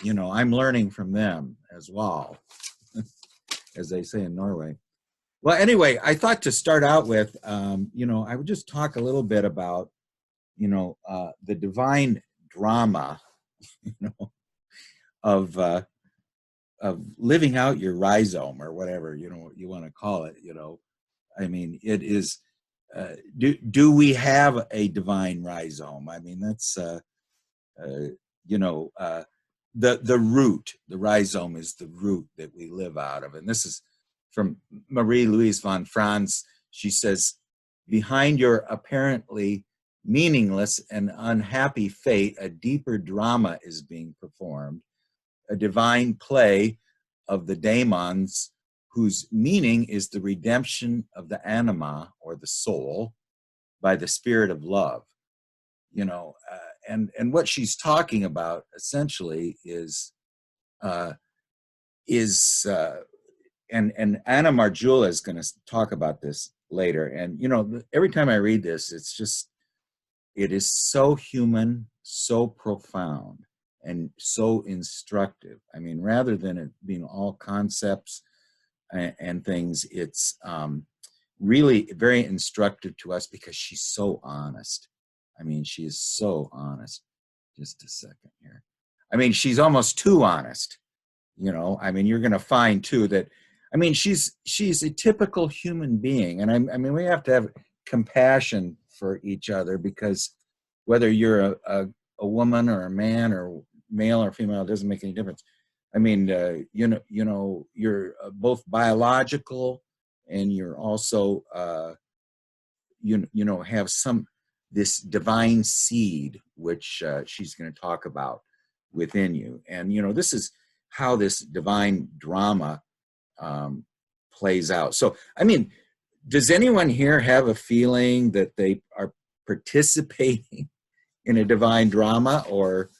you know, I'm learning from them as well, as they say in Norway. Well, anyway, I thought to start out with, you know, I would just talk a little bit about, you know, the divine drama, you know, of living out your rhizome, or whatever, you know, what you want to call it. You know, I mean, it is. Do we have a divine rhizome? I mean, that's you know, the root. The rhizome is the root that we live out of, and this is from Marie-Louise von Franz. She says, behind your apparently meaningless and unhappy fate, a deeper drama is being performed, a divine play of the daemons whose meaning is the redemption of the anima, or the soul, by the spirit of love. You know, and what she's talking about essentially is and Anna Marjula is going to talk about this later. And, you know, every time I read this, it's just, it is so human, so profound, and so instructive. I mean, rather than it being all concepts and things, it's really very instructive to us because she's so honest. I mean, she is so honest. Just a second here. I mean, she's almost too honest. You know, I mean, you're going to find too that, I mean, she's a typical human being. And I mean, we have to have compassion for each other, because whether you're a woman or a man, or male or female, it doesn't make any difference. I mean, you know, you're both biological, and you're also, you know, have this divine seed, which she's going to talk about within you. And, you know, this is how this divine drama plays out. So, I mean, does anyone here have a feeling that they are participating in a divine drama, or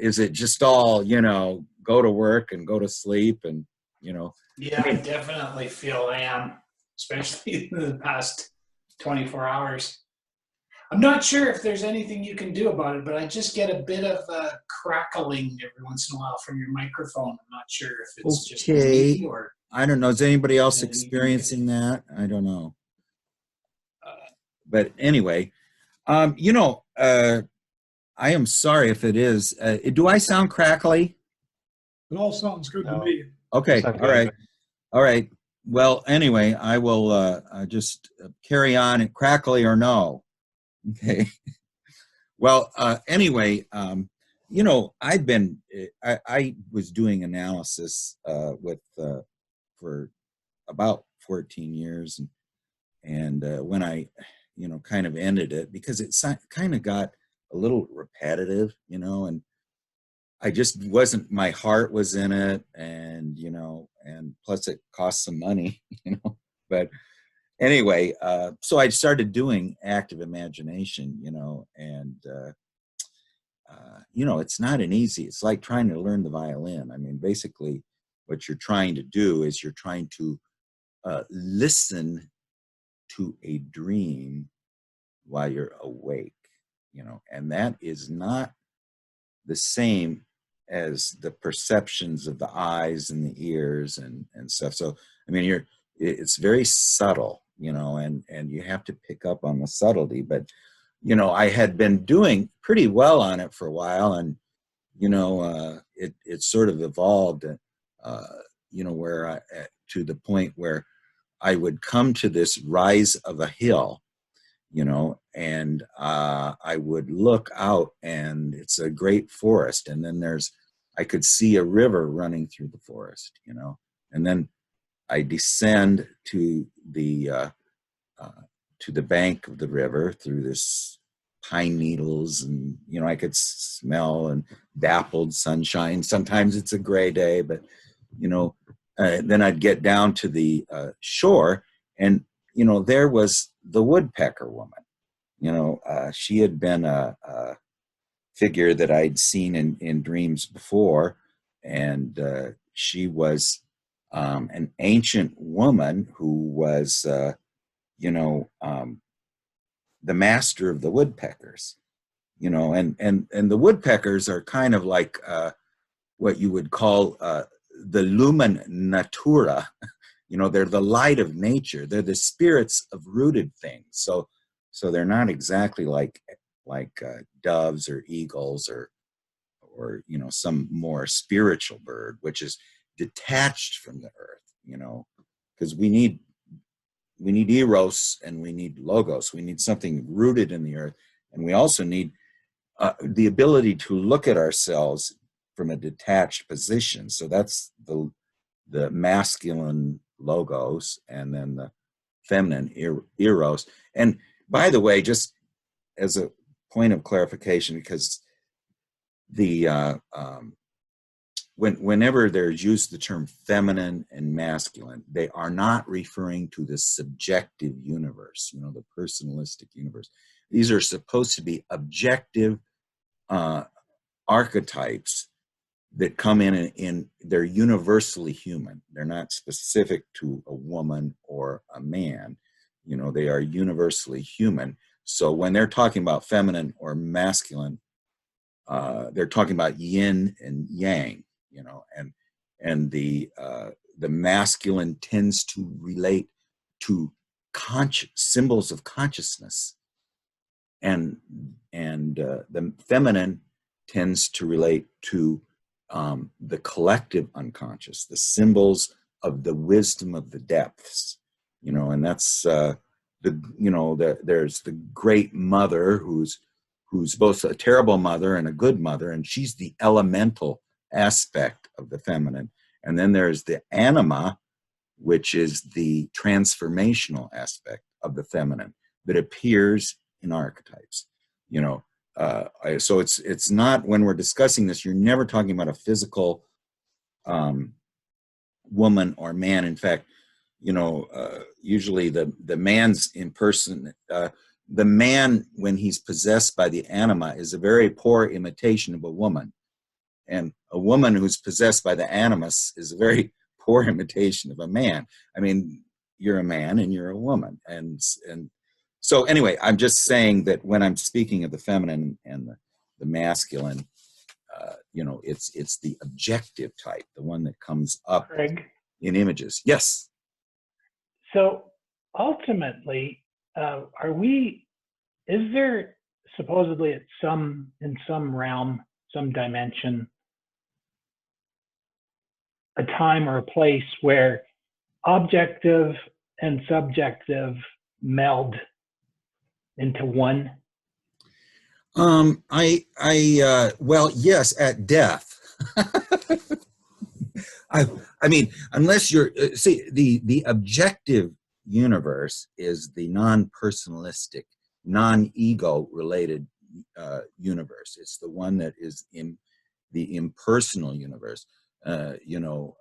is it just all, you know, go to work and go to sleep and, you know? Yeah, I definitely feel I am, especially in the past 24 hours. I'm not sure if there's anything you can do about it, but I just get a bit of crackling every once in a while from your microphone. I'm not sure if it's just me, or I don't know. Is anybody else experiencing that? I don't know. But anyway, you know, I am sorry if it is. Do I sound crackly? It all sounds good to me. Okay. All right. Well, anyway, I will just carry on, crackly or no. Okay. Well, anyway, you know, I was doing analysis for about 14 years, and when I, you know, kind of ended it because it kind of got a little repetitive, you know, and I just wasn't, my heart was in it, and, you know, and plus it cost some money, you know, but anyway, so I started doing active imagination, you know, and, you know, it's not an easy, it's like trying to learn the violin. I mean, basically what you're trying to do is you're trying to listen to a dream while you're awake, you know, and that is not the same as the perceptions of the eyes and the ears and stuff. So, I mean, it's very subtle, you know, and you have to pick up on the subtlety. But, you know, I had been doing pretty well on it for a while, and, you know, it sort of evolved, you know, where to the point where I would come to this rise of a hill, you know, and I would look out, and it's a great forest, and then I could see a river running through the forest, you know, and then I descend to the bank of the river through this pine needles, and, you know, I could smell and dappled sunshine. Sometimes it's a gray day, but, you know, then I'd get down to the shore, and, you know, there was the woodpecker woman. You know, she had been a figure that I'd seen in dreams before, and she was an ancient woman who was, you know, the master of the woodpeckers. you know, and the woodpeckers are kind of like what you would call the lumen natura. You know, they're the light of nature. They're the spirits of rooted things. So they're not exactly like doves or eagles or you know, some more spiritual bird, which is detached from the earth. You know, because we need eros and we need logos. We need something rooted in the earth, and we also need the ability to look at ourselves from a detached position. So that's the masculine logos, and then the feminine eros. And by the way, just as a point of clarification, because the whenever there's used the term feminine and masculine, they are not referring to the subjective universe, you know, the personalistic universe. These are supposed to be objective archetypes that come in they're universally human. They're not specific to a woman or a man. You know, they are universally human. So when they're talking about feminine or masculine, they're talking about yin and yang, you know, and the masculine tends to relate to symbols of consciousness, and the feminine tends to relate to the collective unconscious, the symbols of the wisdom of the depths, you know, and that's there's the great mother who's both a terrible mother and a good mother, and she's the elemental aspect of the feminine. And then there's the anima, which is the transformational aspect of the feminine that appears in archetypes, you know. So it's not, when we're discussing this, you're never talking about a physical woman or man. In fact, you know, usually the man's in person, the man, when he's possessed by the anima, is a very poor imitation of a woman. And a woman who's possessed by the animus is a very poor imitation of a man. I mean, you're a man and you're a woman. And so anyway, I'm just saying that when I'm speaking of the feminine and the masculine, you know, it's the objective type, the one that comes up Craig, in images. Yes. so ultimately, is there supposedly in some realm, some dimension, a time or a place where objective and subjective meld into one? Well, yes, at death. I mean, unless you're, see, the objective universe is the non-personalistic, non-ego related universe. It's the one that is in the impersonal universe. You know,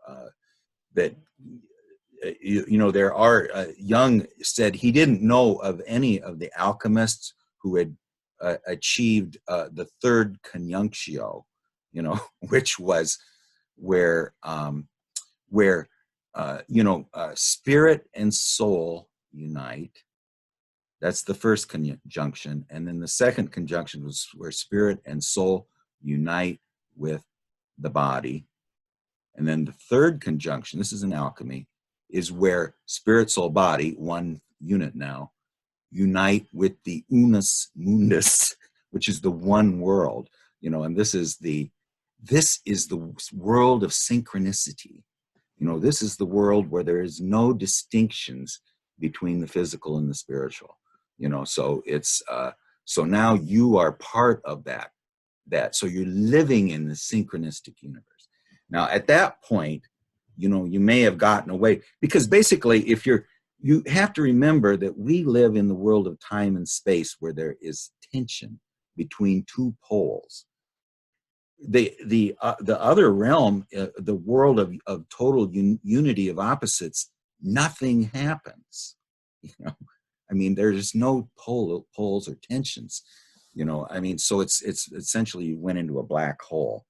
that you know, there are Jung said he didn't know of any of the alchemists who had achieved the third conjunctio, you know, which was where you know, spirit and soul unite. That's the first conjunction. And then the second conjunction was where spirit and soul unite with the body. And then the third conjunction, this is in alchemy, is where spirit, soul, body, one unit now, unite with the unus mundus, which is the one world, you know. And this is the world of synchronicity. You know, this is the world where there is no distinctions between the physical and the spiritual, you know. So it's so now you are part of that. So you're living in the synchronistic universe. Now, at that point, you know, you may have gotten away, because basically, you have to remember that we live in the world of time and space where there is tension between two poles. The other realm, the world of total unity of opposites, nothing happens. You know, I mean, there's no poles or tensions. You know, I mean, so it's essentially you went into a black hole.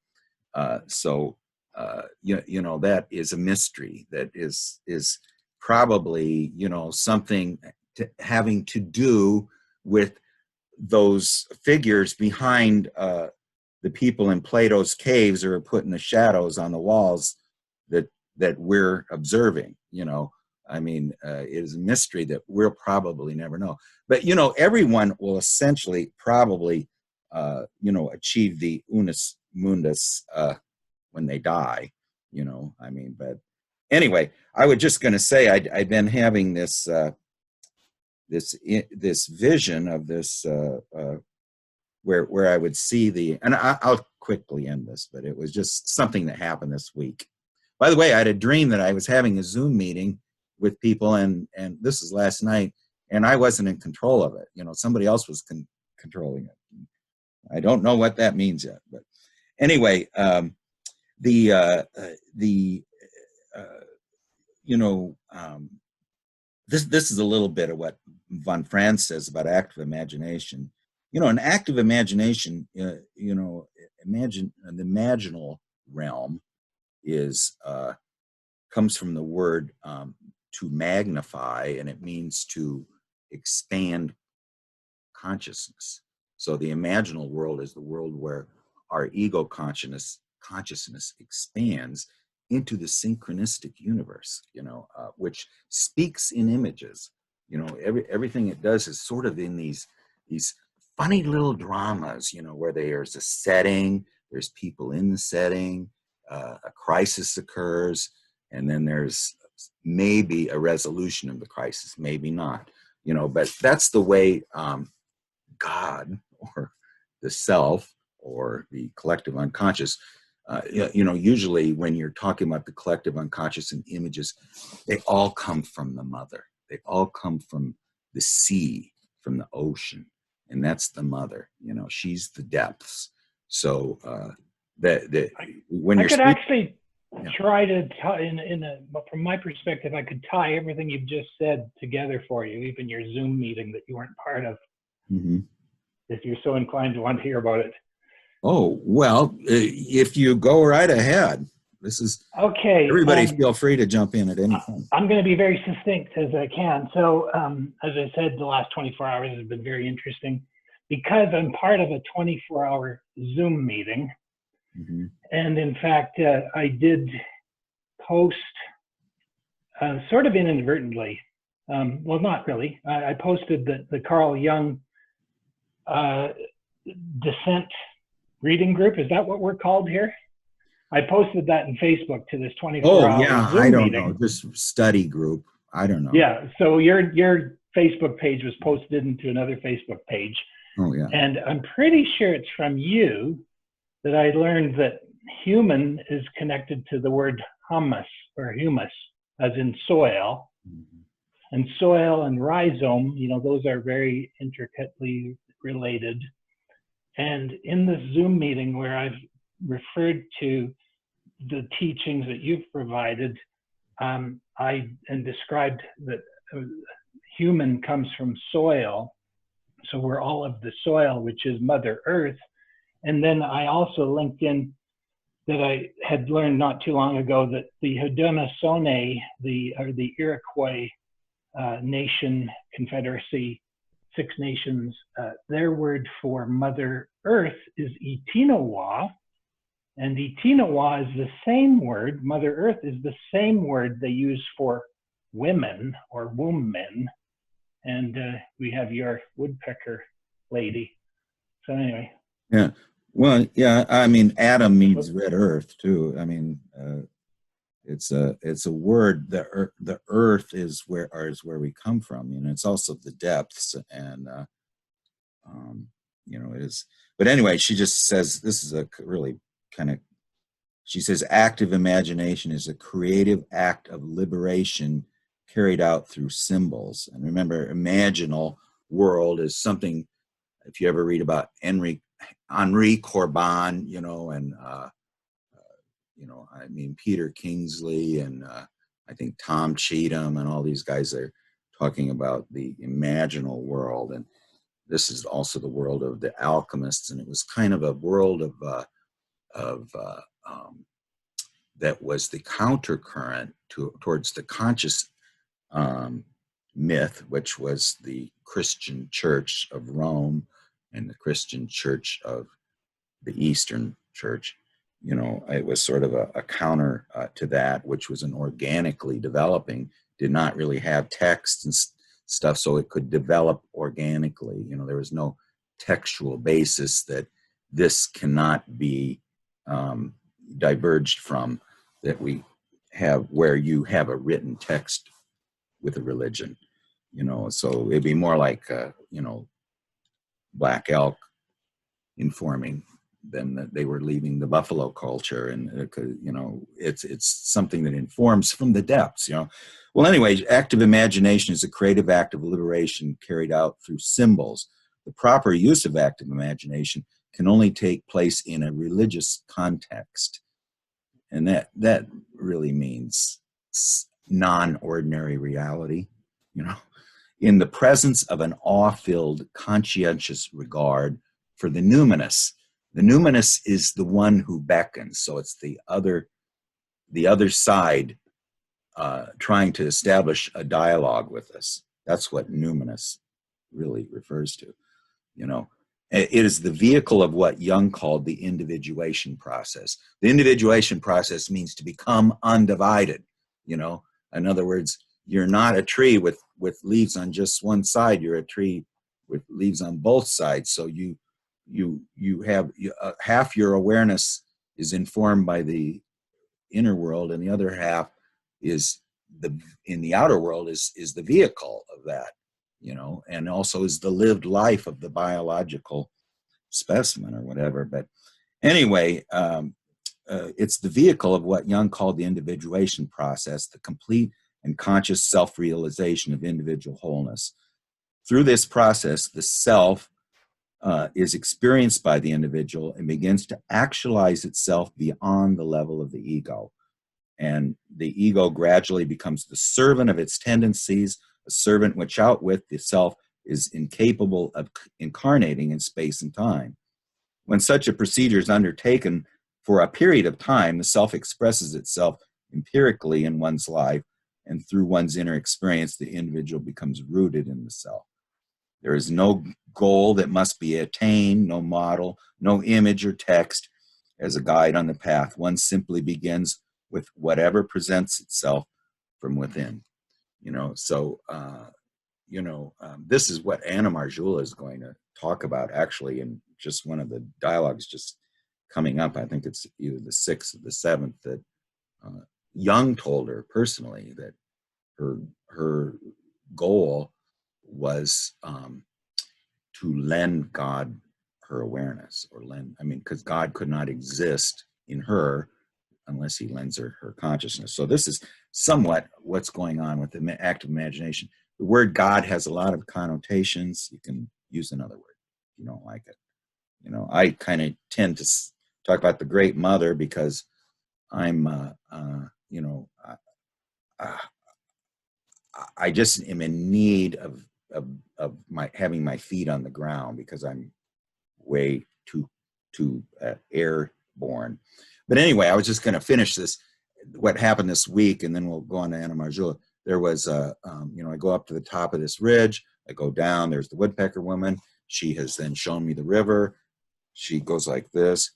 You know, that is a mystery that is probably, you know, something having to do with those figures behind the people in Plato's caves are put in the shadows on the walls that we're observing. You know, I mean, it is a mystery that we'll probably never know. But, you know, everyone will essentially probably, you know, achieve the unus mundus when they die, you know, I mean, but anyway, I was just going to say I've been having this this vision of this where I would see and I'll quickly end this, but it was just something that happened this week. By the way, I had a dream that I was having a Zoom meeting with people, and this is last night, and I wasn't in control of it. You know, somebody else was controlling it. I don't know what that means yet, but anyway, you know, this is a little bit of what von Franz says about active imagination. You know, an active imagination, you know, imagine the imaginal realm is comes from the word to magnify, and it means to expand consciousness. So the imaginal world is the world where our ego consciousness expands into the synchronistic universe, you know, which speaks in images. You know, everything it does is sort of in these funny little dramas, you know, where there's a setting, there's people in the setting, a crisis occurs, and then there's maybe a resolution of the crisis, maybe not, you know, but that's the way God or the self or the collective unconscious, you know, usually when you're talking about the collective unconscious and images, they all come from the mother. They all come from the sea, from the ocean, and that's the mother. You know, she's the depths. So when I you're could actually Yeah. try to from my perspective, I could tie everything you've just said together for you, even your Zoom meeting that you weren't part of, if you're so inclined to want to hear about it. Oh, well, if you go right ahead, this is okay. Everybody feel free to jump in at any time. I'm going to be very succinct as I can. So, as I said, the last 24 hours has been very interesting because I'm part of a 24-hour Zoom meeting. And in fact, I did post sort of inadvertently. Well, not really. I posted the Carl Jung Descent reading group. Is that what we're called here? I posted that in Facebook to this 24-hour Zoom I don't meeting. know. Just study group. I don't know. Yeah. So your Facebook page was posted into another Facebook page. Oh, yeah. And I'm pretty sure it's from you that I learned that human is connected to the word humus or humus, as in soil. And soil and rhizome, you know, those are very intricately related. And in this Zoom meeting where I've referred to the teachings that you've provided, I described that human comes from soil. So we're all of the soil, which is Mother Earth. And then I also linked in that I had learned not too long ago that the Haudenosaunee, the Iroquois nation confederacy, 6 nations, their word for Mother Earth is Itinawa. And Itinawa is the same word, Mother Earth is the same word they use for women or womb men. And we have your woodpecker lady. So anyway. Yeah. Well, yeah, I mean, Adam means red earth too. I mean, it's a word. The earth is where we come from. You know, it's also the depths, and you know, it is. But anyway, she just says this is a really kind of. She says active imagination is a creative act of liberation carried out through symbols. And remember, imaginal world is something. If you ever read about Henri Corbin, you know, and you know, I mean, Peter Kingsley and I think Tom Cheetham and all these guys are talking about the imaginal world. And this is also the world of the alchemists. And it was kind of a world of that was the countercurrent towards the conscious myth, which was the Christian Church of Rome and the Christian Church of the Eastern Church. You know, it was sort of a counter to that, which was an organically developing, did not really have text and stuff, so it could develop organically. You know, there was no textual basis that this cannot be diverged from, that we have, where you have a written text with a religion. You know, so it'd be more like, you know, Black Elk informing them that they were leaving the buffalo culture, and you know, it's something that informs from the depths. You know, well, anyway, active imagination is a creative act of liberation carried out through symbols. The proper use of active imagination can only take place in a religious context, and that really means non-ordinary reality. You know, in the presence of an awe-filled, conscientious regard for the numinous. The numinous is the one who beckons, so it's the other side trying to establish a dialogue with us. That's what numinous really refers to. You know, it is the vehicle of what Jung called the individuation process. The individuation process means to become undivided. You know, in other words, you're not a tree with leaves on just one side. You're a tree with leaves on both sides. So you have half your awareness is informed by the inner world, and the other half is in the outer world is the vehicle of that, you know, and also is the lived life of the biological specimen or whatever. But anyway, it's the vehicle of what Jung called the individuation process, the complete and conscious self-realization of individual wholeness. Through this process, the self is experienced by the individual and begins to actualize itself beyond the level of the ego. And the ego gradually becomes the servant of its tendencies, a servant which outwith the self is incapable of incarnating in space and time. When such a procedure is undertaken for a period of time, the self expresses itself empirically in one's life, and through one's inner experience, the individual becomes rooted in the self. There is no goal that must be attained, no model, no image or text as a guide on the path. One simply begins with whatever presents itself from within. You know, so, this is what Anna Marjula is going to talk about, actually, in just one of the dialogues just coming up. I think it's either the 6th or the 7th, that Jung told her personally that her goal was to lend God her awareness, or because God could not exist in her unless he lends her consciousness. So this is somewhat what's going on with the active imagination. The word God has a lot of connotations. You can use another word if you don't like it. You know, I kind of tend to talk about the Great Mother because I'm, I just am in need of my having my feet on the ground, because I'm way too airborne. But anyway, I was just going to finish this, what happened this week, and then we'll go on to Anna Marjula. There was I go up to the top of this ridge, I go down, there's the woodpecker woman. She has then shown me the river. She goes like this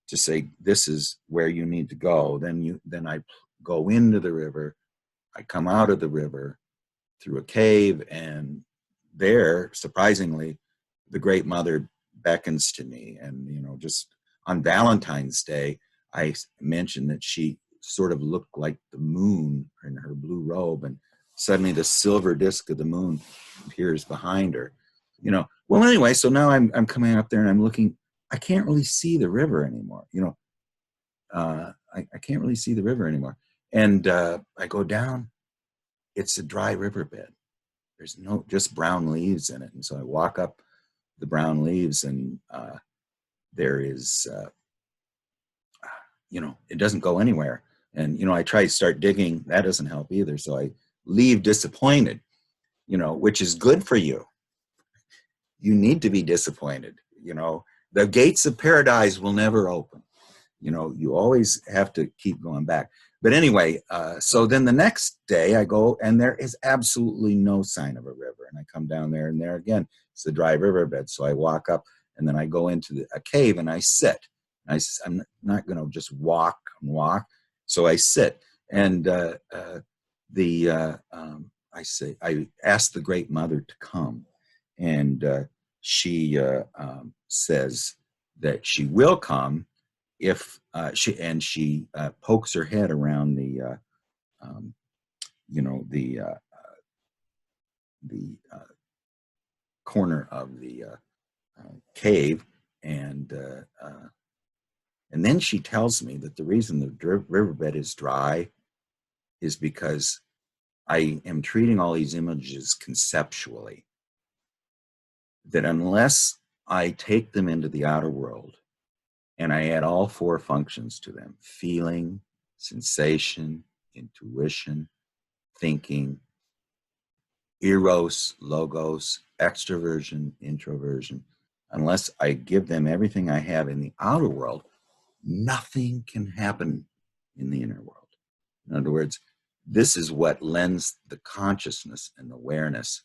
to say, this is where you need to go. Then I go into the river. I come out of the river through a cave, and there, surprisingly, the Great Mother beckons to me. And, you know, just on Valentine's Day, I mentioned that she sort of looked like the moon in her blue robe, and suddenly the silver disc of the moon appears behind her. You know, well, anyway, so now I'm coming up there and I'm looking. I can't really see the river anymore. You know, I can't really see the river anymore. And I go down. It's a dry riverbed. There's just brown leaves in it. And so I walk up the brown leaves, and there is, it doesn't go anywhere. And, I try to start digging. That doesn't help either. So I leave disappointed, which is good for you. You need to be disappointed. The gates of paradise will never open. You always have to keep going back. but anyway, so then the next day I go, and there is absolutely no sign of a river. And I come down there, and there again, it's the dry riverbed. So I walk up, and then I go into a cave, and I sit. I'm not going to just walk and walk. So I sit, and I asked the Great Mother to come, and she says that she will come if she pokes her head around the corner of the cave, and then she tells me that the reason the riverbed is dry is because I am treating all these images conceptually, that unless I take them into the outer world and I add all four functions to them: feeling, sensation, intuition, thinking, eros, logos, extroversion, introversion, unless I give them everything I have in the outer world, nothing can happen in the inner world. In other words, this is what lends the consciousness and awareness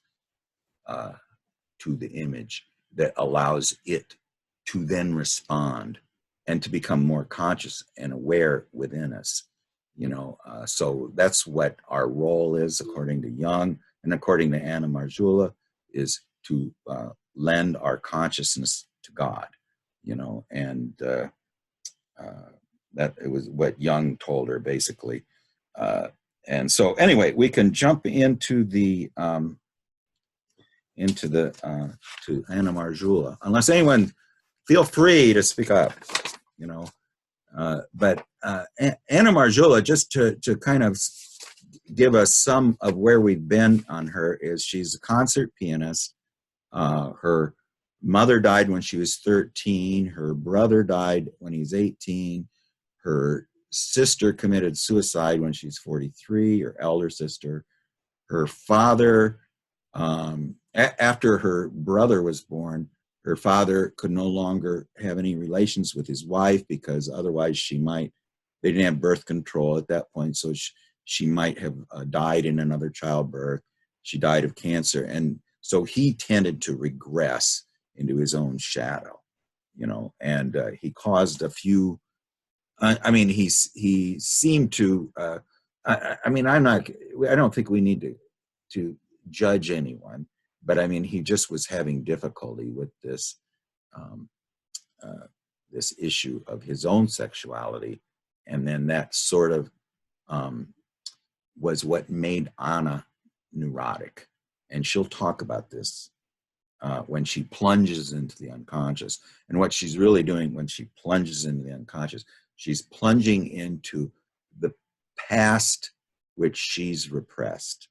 to the image, that allows it to then respond and to become more conscious and aware within us. So that's what our role is, according to Jung and according to Anna Marjula, is to lend our consciousness to God. And that it was what Jung told her, basically. And so anyway, we can jump into to Anna Marjula, unless anyone, feel free to speak up, but Anna Marjula, just to kind of give us some of where we've been on her, is she's a concert pianist. Her mother died when she was 13. Her brother died when he was 18. Her sister committed suicide when she's 43, her elder sister. Her father, after her brother was born, her father could no longer have any relations with his wife, because otherwise they didn't have birth control at that point, so she might have died in another childbirth. She died of cancer, and so he tended to regress into his own shadow, and he caused a few, he seemed to, I don't think we need to judge anyone, but he just was having difficulty with this this issue of his own sexuality, and then that sort of was what made Anna neurotic, and she'll talk about this when she plunges into the unconscious. And what she's really doing when she plunges into the unconscious, she's plunging into the past which she's repressed,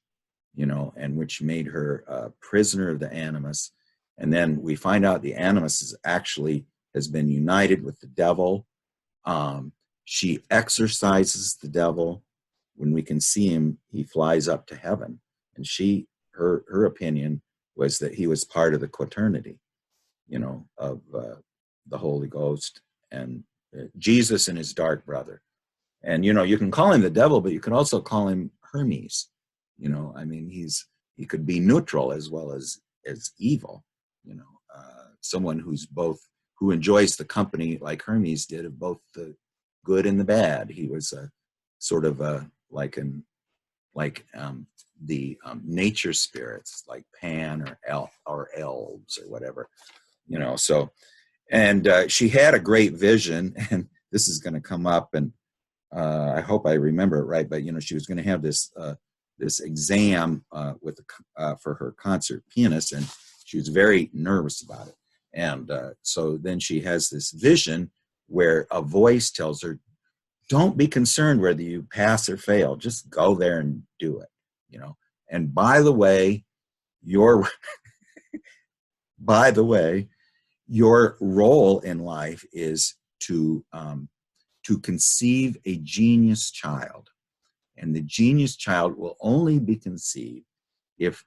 and which made her a prisoner of the Animus. And then we find out the Animus has been united with the devil. She exorcises the devil. When we can see him, he flies up to heaven. And her opinion was that he was part of the quaternity, of the Holy Ghost and Jesus and his dark brother. And, you can call him the devil, but you can also call him Hermes. He could be neutral as well as evil, someone who enjoys the company, like Hermes did, of both the good and the bad. He was sort of the nature spirits, like Pan or elves or whatever, so, and she had a great vision, and this is going to come up, and I hope I remember it right, but she was going to have this exam for her concert pianist, and she was very nervous about it. And so then she has this vision where a voice tells her, don't be concerned whether you pass or fail, just go there and do it, And by the way, your role in life is to conceive a genius child. And the genius child will only be conceived if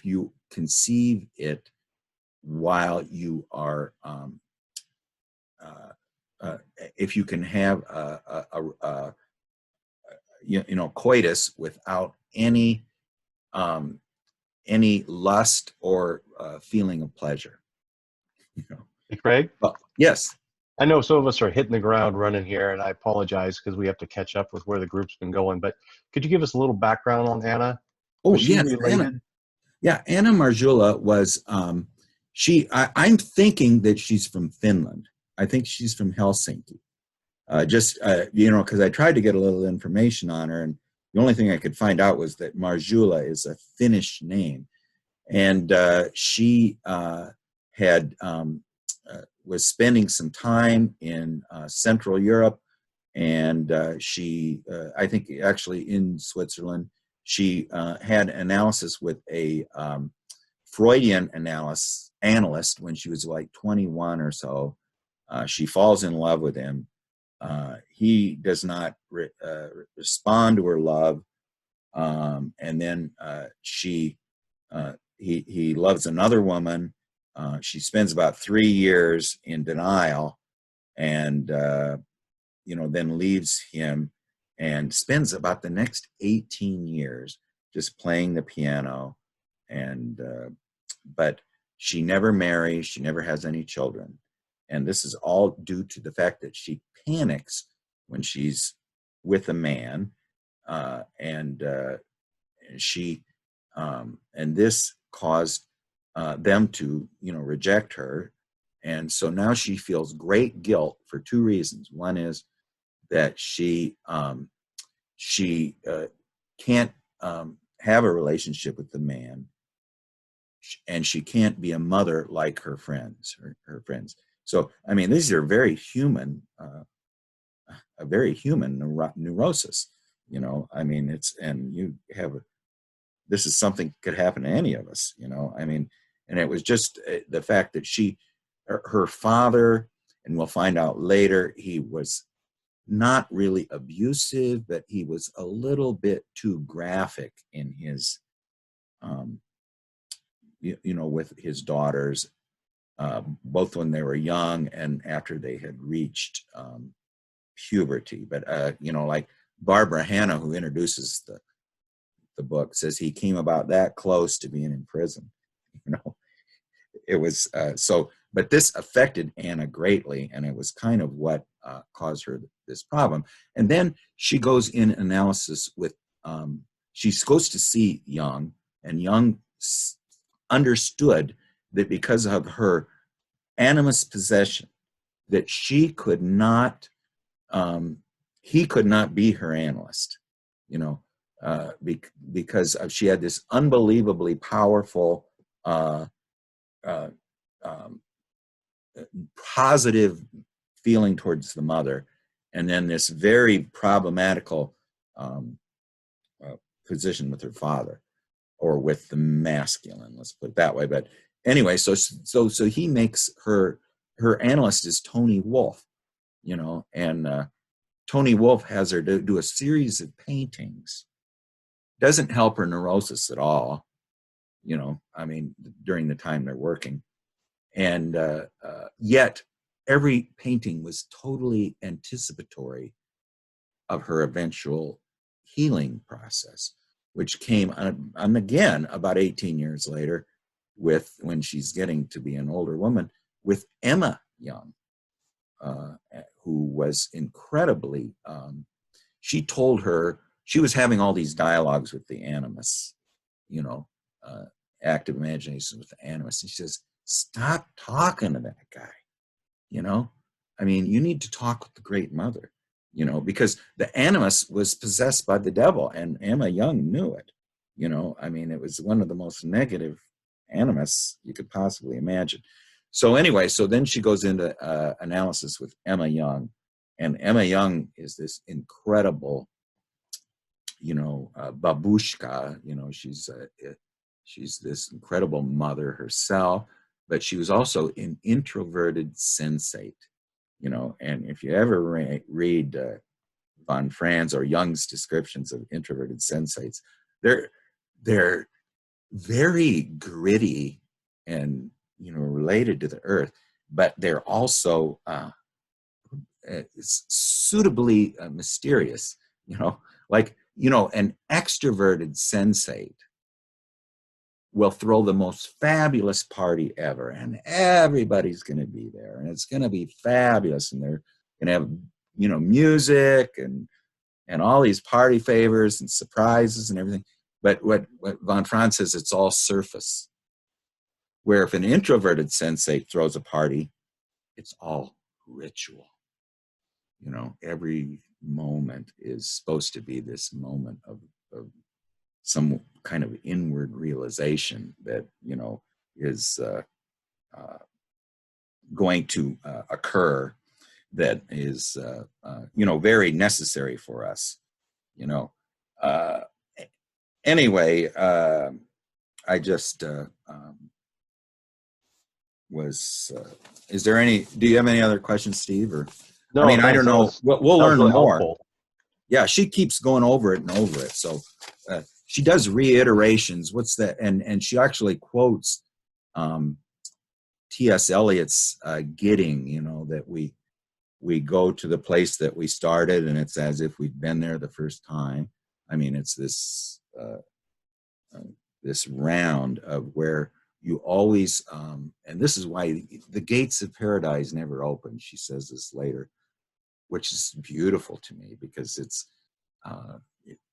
you conceive it while you are if you can have coitus without any lust or feeling of pleasure. Hey, Craig, Well, yes. I know some of us are hitting the ground running here, and I apologize because we have to catch up with where the group's been going. But could you give us a little background on Anna? Oh, Was she yes, related? Anna. Yeah, Anna Marjula was, I'm thinking that she's from Finland. I think she's from Helsinki. Because I tried to get a little information on her, and the only thing I could find out was that Marjula is a Finnish name. And she was spending some time in Central Europe, and I think actually in Switzerland, she had analysis with a Freudian analyst when she was like 21 or so. She falls in love with him. He does not respond to her love, and then he loves another woman. She spends about 3 years in denial, and then leaves him, and spends about the next 18 years just playing the piano, and but she never marries. She never has any children, and this is all due to the fact that she panics when she's with a man, and this caused them to reject her, and so now she feels great guilt for 2 reasons. One is that she can't have a relationship with the man, and she can't be a mother like her friends. So I mean, these are very human, a very human neurosis. I mean, this is something could happen to any of us. I mean, and it was just the fact that her father, and we'll find out later, he was not really abusive, but he was a little bit too graphic in his, with his daughters, both when they were young and after they had reached puberty. But like Barbara Hanna, who introduces the book, says he came about that close to being in prison. It was but this affected Anna greatly, and it was kind of what caused her this problem. And then she goes in analysis with, she goes to see Jung, and Jung understood that because of her animus possession, that he could not be her analyst, because she had this unbelievably powerful positive feeling towards the mother, and then this very problematical position with her father, or with the masculine, let's put it that way. But anyway, so he makes her analyst is Tony Wolff, and Tony Wolff has her do a series of paintings. Doesn't help her neurosis at all, I mean, during the time they're working. And yet every painting was totally anticipatory of her eventual healing process, which came on again about 18 years later, when she's getting to be an older woman, with Emma Jung, who was incredibly, she told her, she was having all these dialogues with the Animus, active imagination with the Animus, and she says, stop talking to that guy. I mean, you need to talk with the Great Mother, because the Animus was possessed by the devil, and Emma Jung knew it. I mean, it was one of the most negative Animus you could possibly imagine. So anyway, so then she goes into analysis with Emma Jung, and Emma Jung is this incredible, babushka. She's this incredible mother herself, but she was also an introverted sensate, and if you ever read von Franz or Jung's descriptions of introverted sensates, they're very gritty and related to the earth, but they're also it's suitably mysterious, you know, like, you know, an extroverted sensate will throw the most fabulous party ever, and everybody's going to be there, and it's going to be fabulous, and they're going to have, you know, music and all these party favors and surprises and everything. But what von Franz says, it's all surface. Where if an introverted sensate throws a party, it's all ritual. You know, every moment is supposed to be this moment of some kind of inward realization that, you know, is going to occur, that is, you know, very necessary for us, you know. Anyway, I just was, is there any, do you have any other questions, Steve? Or, No, I mean, I thanks. don't know, we'll That was learn really more. helpful. Yeah, she keeps going over it and over it. So she does reiterations. What's that? And she actually quotes T.S. Eliot's Getting, you know, that we go to the place that we started, and it's as if we'd been there the first time. I mean, it's this this round of where you always, and this is why the gates of paradise never open. She says this later, which is beautiful to me, because it's,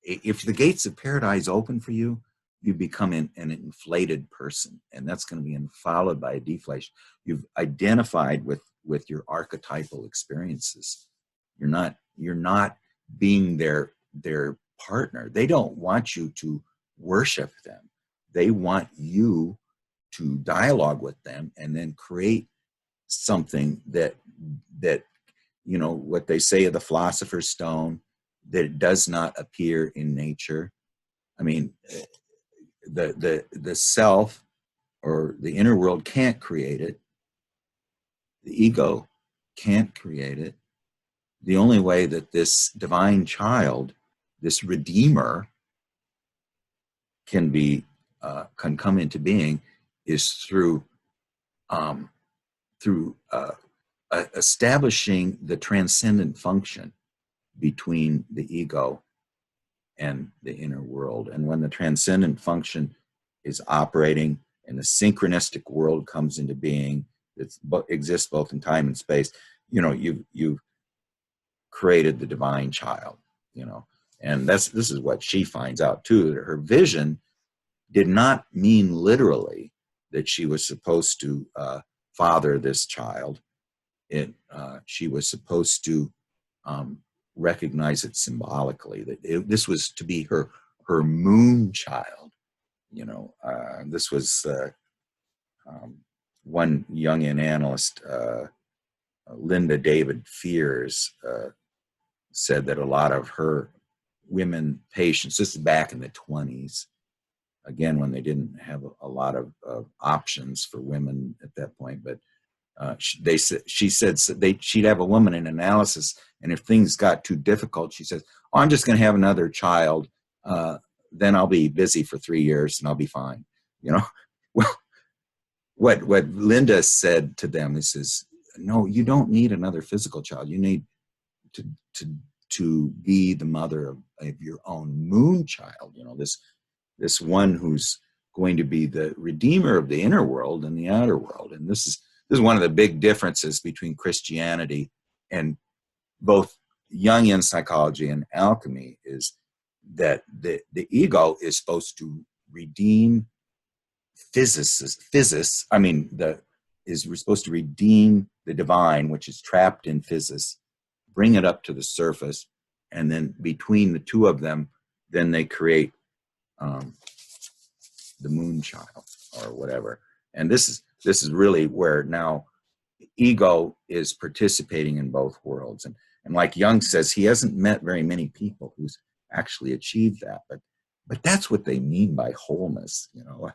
if the gates of paradise open for you, you become an inflated person, and that's going to be followed by a deflation. You've identified with your archetypal experiences. You're not being their partner. They don't want you to worship them. They want you to dialogue with them and then create something that you know, what they say of the philosopher's stone, that it does not appear in nature. I mean, the self or the inner world can't create it. The ego can't create it. The only way that this divine child, this redeemer, can come into being is through establishing the transcendent function between the ego and the inner world. And when the transcendent function is operating and the synchronistic world comes into being, that exists both in time and space, you know, you've created the divine child, you know. And this is what she finds out too, that her vision did not mean literally that she was supposed to father this child. She was supposed to recognize it symbolically, that this was to be her moon child, you know. This was one Jungian analyst, Linda David Fears, said that a lot of her women patients, this is back in the 20s, again, when they didn't have a lot of options for women at that point, but she said she'd have a woman in analysis, and if things got too difficult, she says, "Oh, I'm just going to have another child. Then I'll be busy for 3 years, and I'll be fine." You know, well, what Linda said to them is, "No, you don't need another physical child. You need to be the mother of your own moon child. You know, this one who's going to be the redeemer of the inner world and the outer world." And this is one of the big differences between Christianity and both Jungian psychology and alchemy, is that the ego is supposed to redeem physis. I mean, we're supposed to redeem the divine, which is trapped in physis, bring it up to the surface, and then between the two of them, then they create the moon child or whatever. And this is really where now ego is participating in both worlds. And like Jung says, he hasn't met very many people who's actually achieved that, but that's what they mean by wholeness. You know,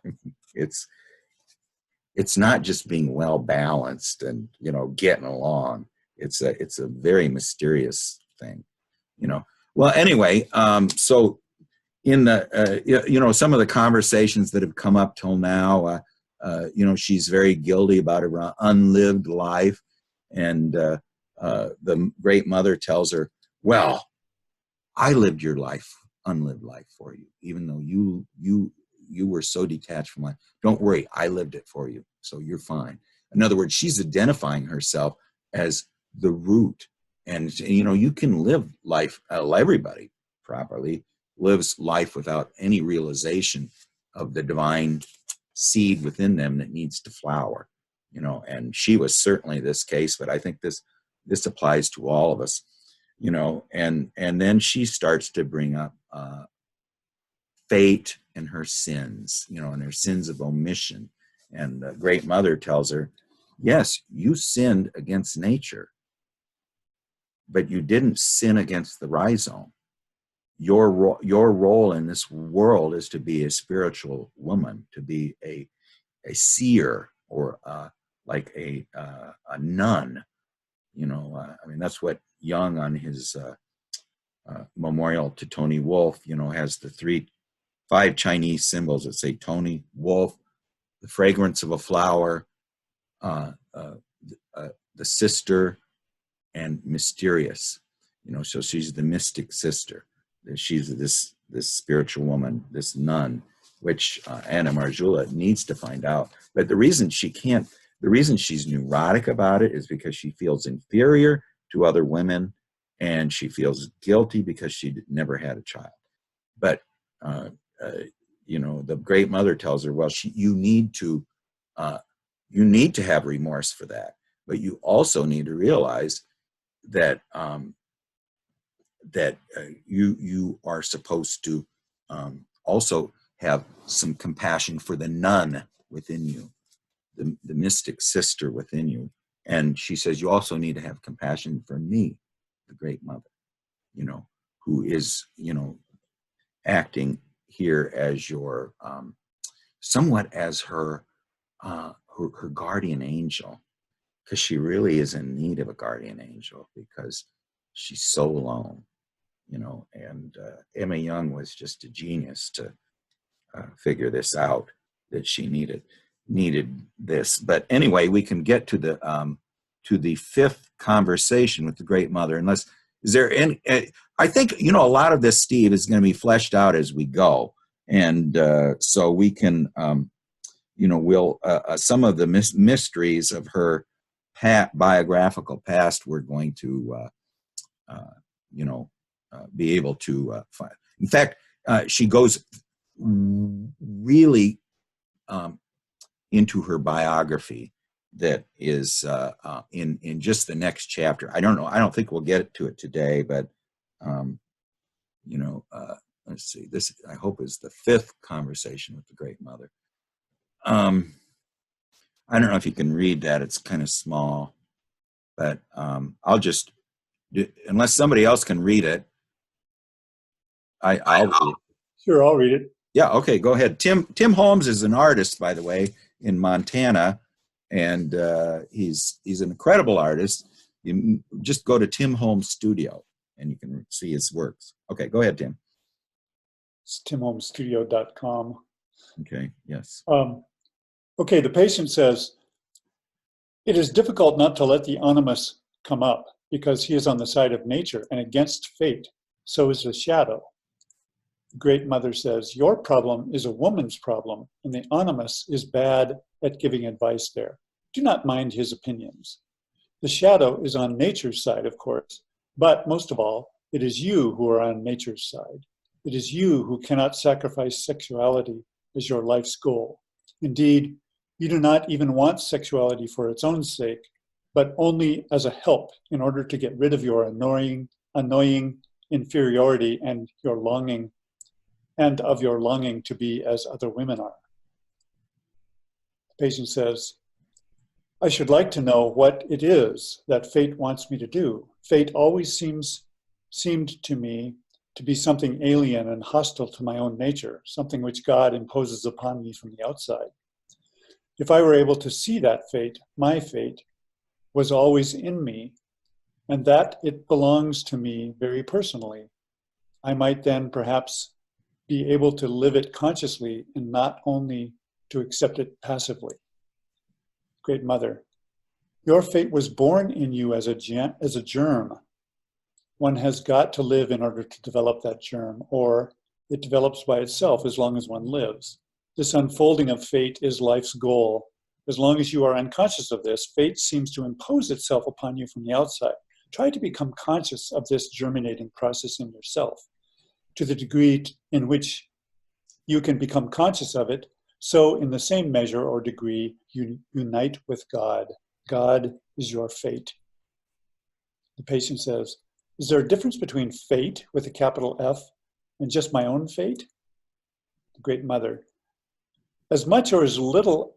it's not just being well balanced and, you know, getting along. It's a very mysterious thing, you know. Well, anyway, so in the you know, some of the conversations that have come up till now, you know, she's very guilty about her unlived life, and the Great Mother tells her, well, I lived your life, unlived life for you, even though you were so detached from life. Don't worry, I lived it for you, so you're fine. In other words, she's identifying herself as the root. And, you know, you can live life, everybody properly lives life without any realization of the divine seed within them that needs to flower, you know, and she was certainly this case, but I think this applies to all of us, you know, and then she starts to bring up fate and her sins, you know, and her sins of omission. And the Great Mother tells her, yes, you sinned against nature, but you didn't sin against the rhizome. Your role in this world is to be a spiritual woman, to be a seer, or like a nun. You know, I mean, that's what Jung on his memorial to Tony Wolff, you know, has the 5 Chinese symbols that say Tony Wolff, the fragrance of a flower, the sister, and mysterious. You know, so she's the mystic sister. She's this spiritual woman, this nun, which Anna Marjula needs to find out. But the reason she's neurotic about it is because she feels inferior to other women, and she feels guilty because she never had a child. But you know, the Great Mother tells her, well, you need to have remorse for that, but you also need to realize that you are supposed to also have some compassion for the nun within you, the mystic sister within you. And she says, you also need to have compassion for me, the Great Mother, you know, who is, you know, acting here as your, somewhat as her guardian angel, because she really is in need of a guardian angel because she's so alone, you know. And Emma Jung was just a genius to figure this out, that she needed this. But anyway, we can get to the 5th conversation with the Great Mother. Unless, is there any? I think, you know, a lot of this, Steve, is going to be fleshed out as we go, and so we can, you know, we'll some of the mysteries of her biographical past, we're going to, you know, be able to find. In fact, she goes really into her biography that is in just the next chapter. I don't know. I don't think we'll get to it today, but you know, let's see. This, I hope, is the 5th conversation with the Great Mother. I don't know if you can read that. It's kind of small, but I'll just, unless somebody else can read it, I'll read it. Sure, I'll read it. Yeah, okay, go ahead. Tim Holmes is an artist, by the way, in Montana, and he's an incredible artist. You just go to Tim Holmes Studio, and you can see his works. Okay, go ahead, Tim. It's timholmesstudio.com. Okay, yes. Okay, the patient says, it is difficult not to let the animus come up because he is on the side of nature and against fate. So is the shadow. The Great Mother says, your problem is a woman's problem, and the animus is bad at giving advice there. Do not mind his opinions. The shadow is on nature's side, of course, but most of all, it is you who are on nature's side. It is you who cannot sacrifice sexuality as your life's goal. Indeed, you do not even want sexuality for its own sake, but only as a help in order to get rid of your annoying inferiority and your longing, and of your longing to be as other women are. The patient says, I should like to know what it is that fate wants me to do. Fate always seemed to me to be something alien and hostile to my own nature, something which God imposes upon me from the outside. If I were able to see that fate, my fate was always in me, and that it belongs to me very personally, I might then perhaps be able to live it consciously and not only to accept it passively. Great Mother, Your fate was born in you as a germ. One has got to live in order to develop that germ, or it develops by itself as long as one lives. This unfolding of fate is life's goal. As long as you are unconscious of this, fate seems to impose itself upon you from the outside. Try to become conscious of this germinating process in yourself. To the degree in which you can become conscious of it, so in the same measure or degree, you unite with God. God is your fate. The patient says, is there a difference between fate with a capital F and just my own fate? The Great Mother, as much or as little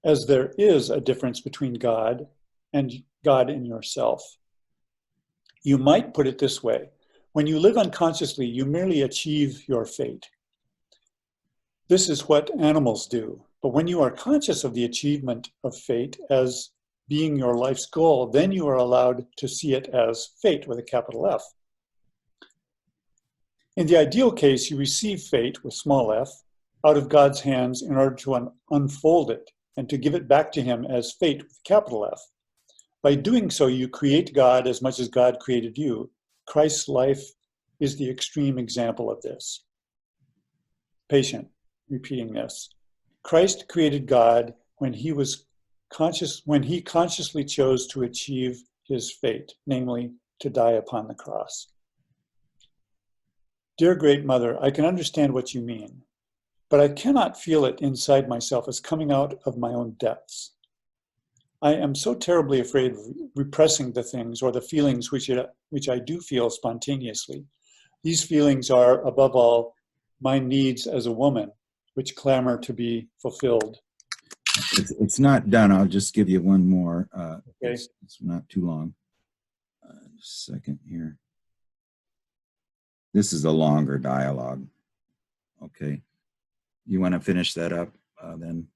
as there is a difference between God and God in yourself. You might put it this way. When you live unconsciously, you merely achieve your fate. This is what animals do. But when you are conscious of the achievement of fate as being your life's goal, then you are allowed to see it as fate with a capital F. In the ideal case, you receive fate with small f out of God's hands in order to unfold it and to give it back to him as fate with capital F. By doing so, you create God as much as God created you. Christ's life is the extreme example of this. Patient, repeating this. Christ created God when he consciously chose to achieve his fate, namely to die upon the cross. Dear Great Mother, I can understand what you mean, but I cannot feel it inside myself as coming out of my own depths. I am so terribly afraid of repressing the things or the feelings which I do feel spontaneously. These feelings are, above all, my needs as a woman, which clamor to be fulfilled. It's not done. I'll just give you one more. Okay. It's not too long. Just a second here. This is a longer dialogue. Okay. You want to finish that up then,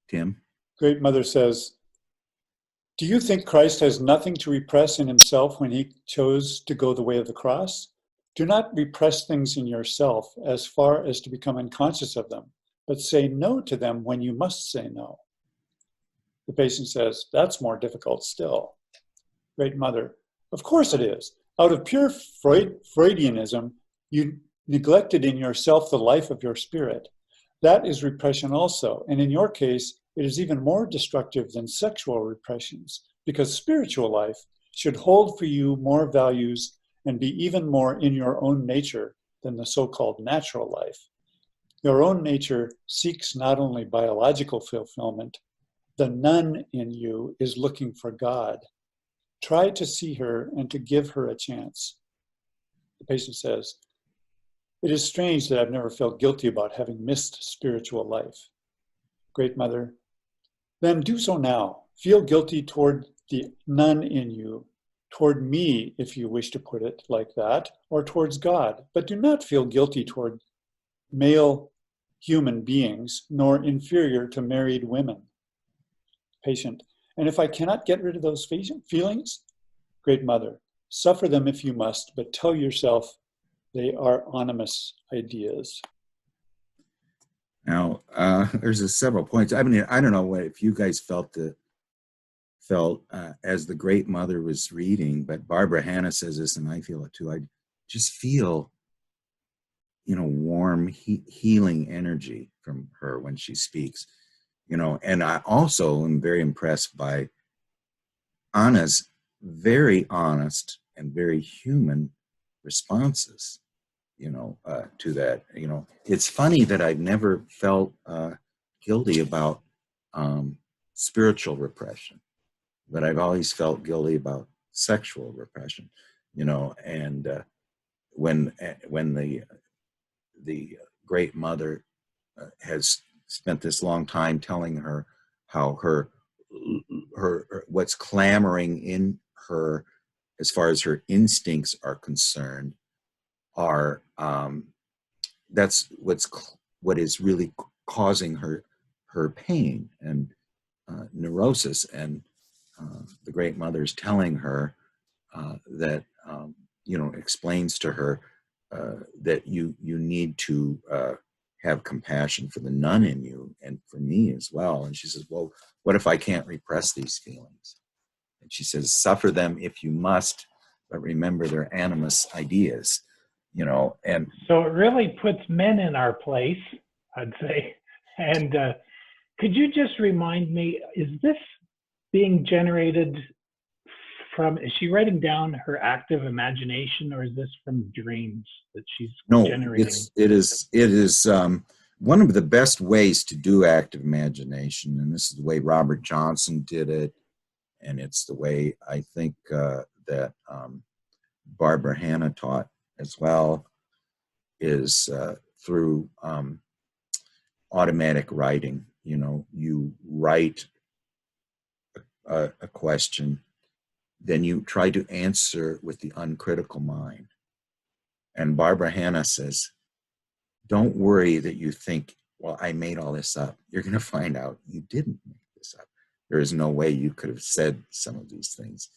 Tim? Great Mother says, do you think Christ has nothing to repress in himself when he chose to go the way of the cross? Do not repress things in yourself as far as to become unconscious of them, but say no to them when you must say no. The patient says, that's more difficult still. Great Mother, of course it is. Out of pure Freudianism, you neglected in yourself the life of your spirit. That is repression also, and in your case, it is even more destructive than sexual repressions, because spiritual life should hold for you more values and be even more in your own nature than the so-called natural life. Your own nature seeks not only biological fulfillment, the nun in you is looking for God. Try to see her and to give her a chance. The patient says, it is strange that I've never felt guilty about having missed spiritual life. Great Mother, then do so now. Feel guilty toward the nun in you, toward me, if you wish to put it like that, or towards God, but do not feel guilty toward male human beings, nor inferior to married women. Patient, and if I cannot get rid of those feelings, Great Mother, suffer them if you must, but tell yourself they are Animus ideas. Now, there's several points. I mean, I don't know if you guys felt as the Great Mother was reading, but Barbara Hanna says this, and I feel it too. I just feel, warm, healing energy from her when she speaks, and I also am very impressed by Anna's very honest and very human responses, to that. It's funny that I've never felt guilty about spiritual repression, but I've always felt guilty about sexual repression, and when the Great Mother has spent this long time telling her how her what's clamoring in her as far as her instincts are concerned are that's what is really causing her pain and neurosis, and the Great Mother's telling her that explains to her that you need to have compassion for the nun in you and for me as well. And she says, well, what if I can't repress these feelings? And she says, suffer them if you must, but remember their animus ideas, you know, and So it really puts men in our place, I'd say. And could you just remind me, is this being generated from, is she writing down her active imagination, or is this from dreams that she's no, generating? it is one of the best ways to do active imagination, and this is the way Robert Johnson did it, and it's the way I think that Barbara Hanna taught as well, is through automatic writing. You know, you write a question, then you try to answer with the uncritical mind. And Barbara Hanna says, don't worry that you think, well, I made all this up. You're going to find out you didn't make this up. There is no way you could have said some of these things.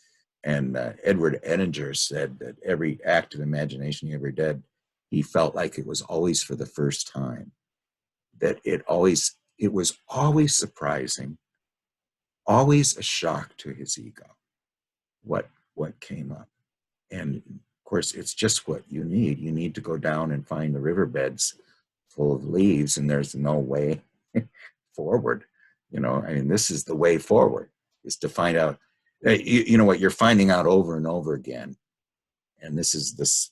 And Edward Edinger said that every act of imagination he ever did, he felt like it was always for the first time. That it was always surprising, always a shock to his ego, what came up. And of course, it's just what you need. You need to go down and find the riverbeds full of leaves, and there's no way forward. You know, I mean, this is the way forward, is to find out, you know what you're finding out over and over again. And this is this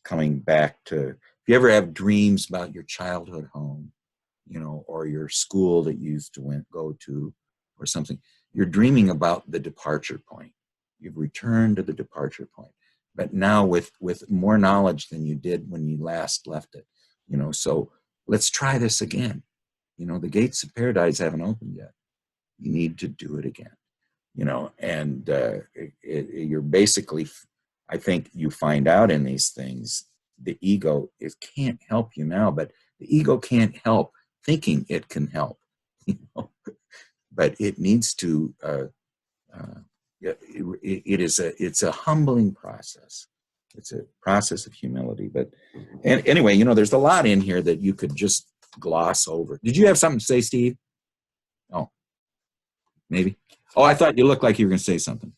coming back to, if you ever have dreams about your childhood home, you know, or your school that you used to go to or something, you're dreaming about the departure point. You've returned to the departure point, but now with more knowledge than you did when you last left it, you know. So let's try this again. You know, the gates of paradise haven't opened yet. You need to do it again, you know. And you're basically, I think you find out in these things, the ego, it can't help you now, but the ego can't help thinking it can help, you know. But it needs to, it's a humbling process. It's a process of humility. But and anyway, you know, there's a lot in here that you could just gloss over. Did you have something to say, Steve? Oh, maybe. Oh, I thought you looked like you were going to say something.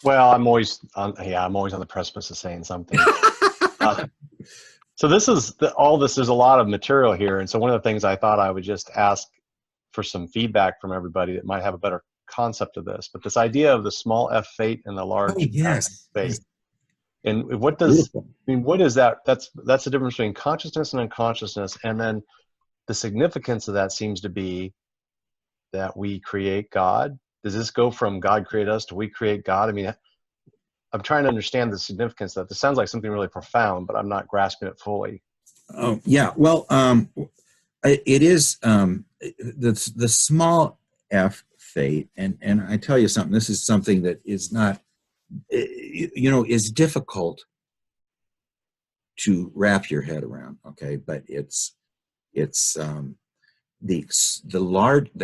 Well, I'm always on the precipice of saying something. So this is all this. There's a lot of material here, and so one of the things I thought I would just ask for some feedback from everybody that might have a better concept of this. But this idea of the small f fate and the large yes. fate, and what does I mean? What is that? That's the difference between consciousness and unconsciousness, and then the significance of that seems to be that we create God. Does this go from God create us to we create God? I mean, I'm trying to understand the significance of that. This sounds like something really profound, but I'm not grasping it fully. Oh, yeah. Well, it is the small f fate, and I tell you something. This is something that is not, you know, is difficult to wrap your head around. Okay, but it's the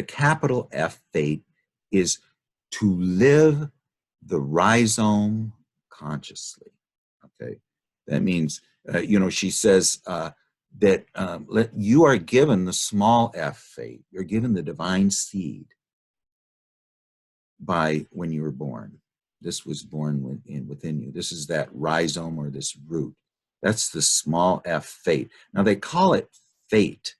capital F fate is to live the rhizome consciously. Okay, that means you know, she says that you are given the small f fate. You're given the divine seed by when you were born. This was born within you. This is that rhizome or this root. That's the small f fate. Now they call it fate,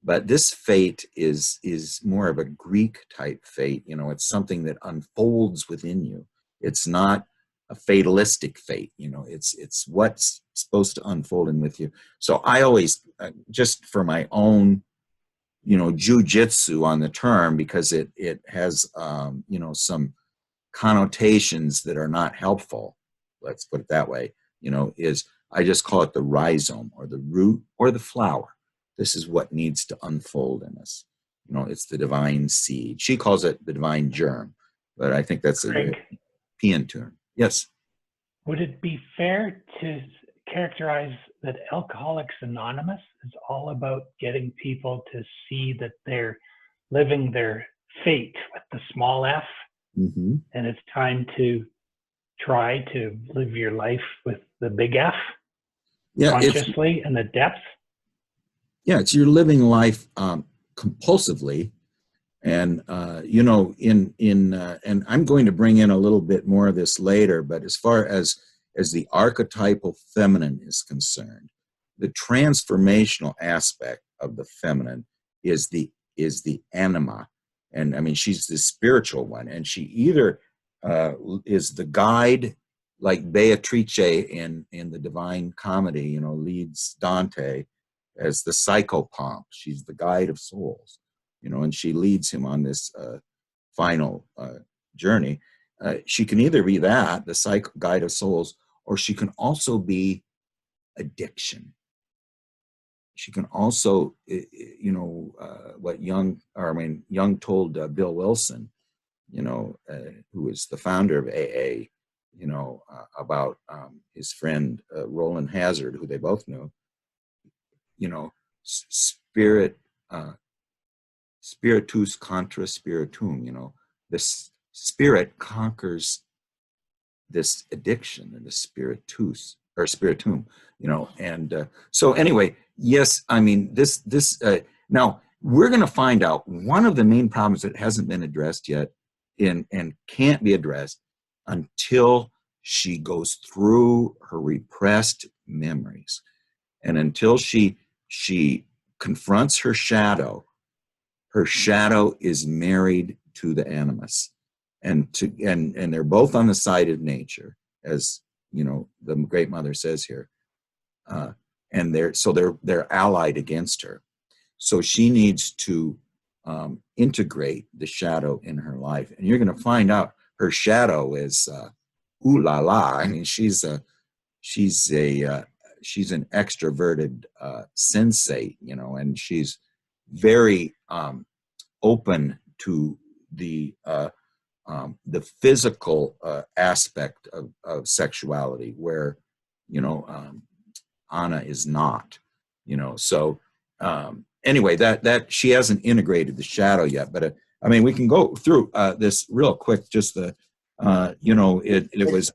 but this fate is more of a Greek type fate. You know, it's something that unfolds within you. It's not a fatalistic fate. You know, it's what's supposed to unfold in with you. So I always, just for my own, you know, jujitsu on the term, because it has, you know, some connotations that are not helpful. Let's put it that way. You know, is I just call it the rhizome or the root or the flower. This is what needs to unfold in us. You know, it's the divine seed. She calls it the divine germ, but I think that's a European term. Yes. Would it be fair to characterize that Alcoholics Anonymous is all about getting people to see that they're living their fate with the small f, Mm-hmm. and it's time to try to live your life with the big F, consciously and the depth? Yeah, it's you're living life compulsively, And you know, and I'm going to bring in a little bit more of this later, but as far as the archetypal feminine is concerned, the transformational aspect of the feminine is the anima. And I mean, she's the spiritual one, and she either is the guide, like Beatrice in the Divine Comedy, you know, leads Dante as the psychopomp. She's the guide of souls, you know, and she leads him on this final journey. She can either be that, the guide of souls, or she can also be addiction. She can also, you know, what Jung told Bill Wilson, you know, who is the founder of AA, you know, about his friend Roland Hazard, who they both knew, you know, spiritus contra spiritum, you know, this spirit conquers this addiction, and the spiritus or spiritum, you know. And so anyway, yes, I mean, this now we're going to find out one of the main problems that hasn't been addressed yet and can't be addressed until she goes through her repressed memories, and until she confronts her shadow. Her shadow is married to the animus, and they're both on the side of nature, as you know the Great Mother says here, and they're allied against her. So she needs to integrate the shadow in her life, and you're going to find out her shadow is ooh la la. I mean, she's an extroverted sensate, you know, and she's very open to the physical aspect of sexuality, where, you know, Anna is not, you know. So anyway, that she hasn't integrated the shadow yet, but I mean, we can go through this real quick. Just the you know, it was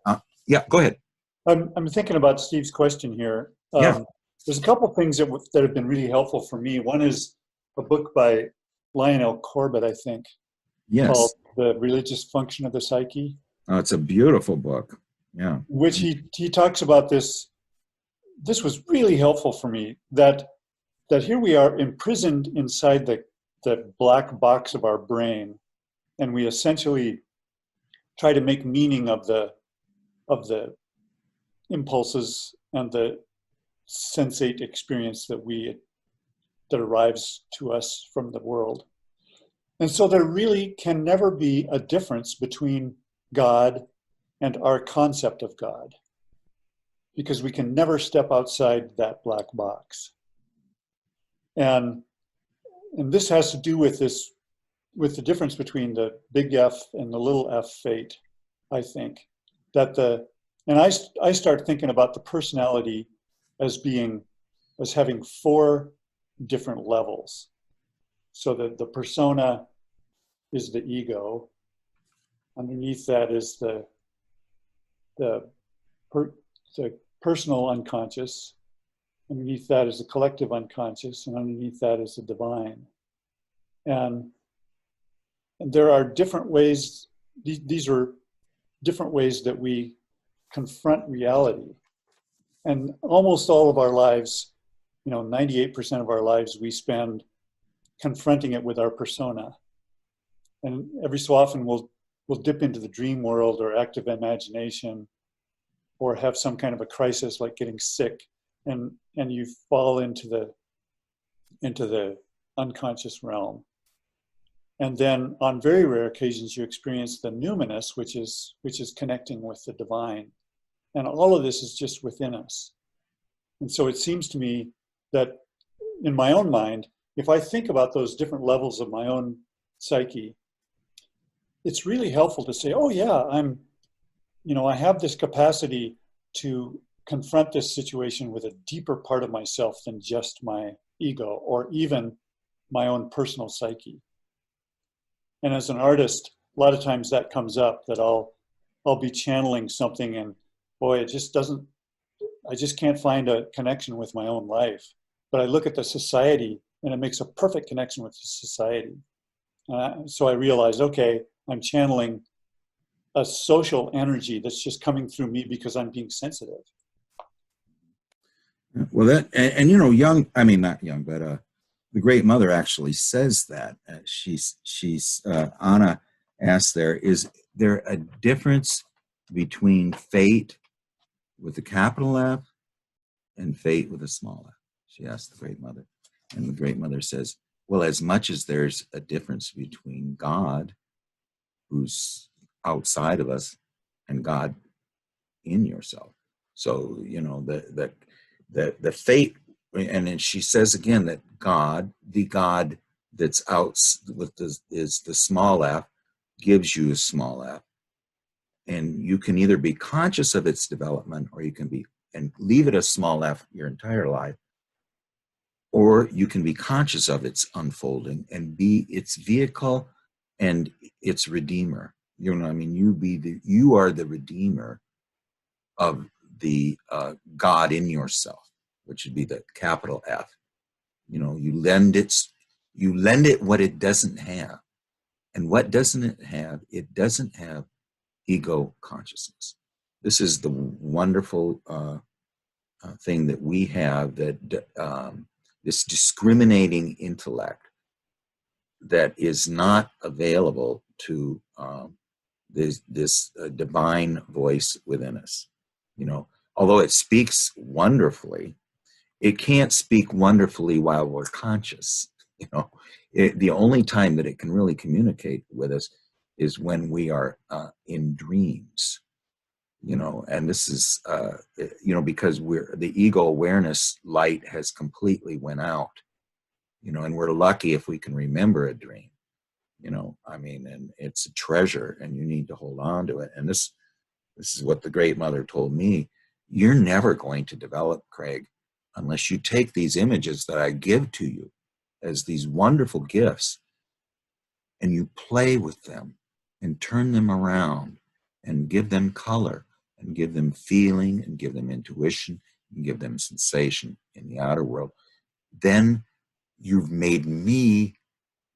yeah. Go ahead. I'm thinking about Steve's question here. Yeah. There's a couple things that have been really helpful for me. One is a book by Lionel Corbett, I think, called Yes. The Religious Function of the Psyche. Oh, it's a beautiful book. Yeah. Which he talks about this. This was really helpful for me, that here we are imprisoned inside the black box of our brain, and we essentially try to make meaning of the impulses and the sensate experience that arrives to us from the world. And so there really can never be a difference between God and our concept of God, because we can never step outside that black box. And this has to do with the difference between the big F and the little f fate, I think. And I start thinking about the personality as having 4 different levels. So the persona is the ego. Underneath that is the personal unconscious. Underneath that is the collective unconscious, and underneath that is the divine. And there are different ways. These are different ways that we confront reality. And almost all of our lives, you know, 98% of our lives, we spend confronting it with our persona. And every so often we'll dip into the dream world or active imagination, or have some kind of a crisis like getting sick, and you fall into the unconscious realm. And then on very rare occasions you experience the numinous, which is connecting with the divine. And all of this is just within us. And so it seems to me that in my own mind, if I think about those different levels of my own psyche, it's really helpful to say, oh yeah, I have this capacity to confront this situation with a deeper part of myself than just my ego or even my own personal psyche. And as an artist, a lot of times that comes up, that I'll be channeling something, and boy, I just can't find a connection with my own life. But I look at the society and it makes a perfect connection with the society. So I realized, okay, I'm channeling a social energy that's just coming through me because I'm being sensitive. Well, that and you know, Young. I mean, not Young, but the Great Mother actually says that. She's Anna asks there, is there a difference between fate with a capital F and fate with a small f? She asked the Great Mother, and the Great Mother says, well, as much as there's a difference between God, who's outside of us, and God in yourself. So you know the fate, and then she says again that God, the God that's out with is the small f, gives you a small f, and you can either be conscious of its development, or you can be and leave it a small f your entire life, or you can be conscious of its unfolding and be its vehicle and its redeemer. You know what I mean? You are the redeemer of the God in yourself, which would be the capital F. You know, you lend it what it doesn't have. And what doesn't it have? It doesn't have ego consciousness. This is the wonderful thing that we have, that this discriminating intellect that is not available to this divine voice within us. You know, although it speaks wonderfully, it can't speak wonderfully while we're conscious. You know, the only time that it can really communicate with us is when we are in dreams. You know, and this is you know, because the ego awareness light has completely went out. You know, and we're lucky if we can remember a dream. You know, I mean, and it's a treasure, and you need to hold on to it. And this is what the Great Mother told me. You're never going to develop, Craig, unless you take these images that I give to you as these wonderful gifts, and you play with them and turn them around and give them color and give them feeling and give them intuition and give them sensation in the outer world. Then you've made me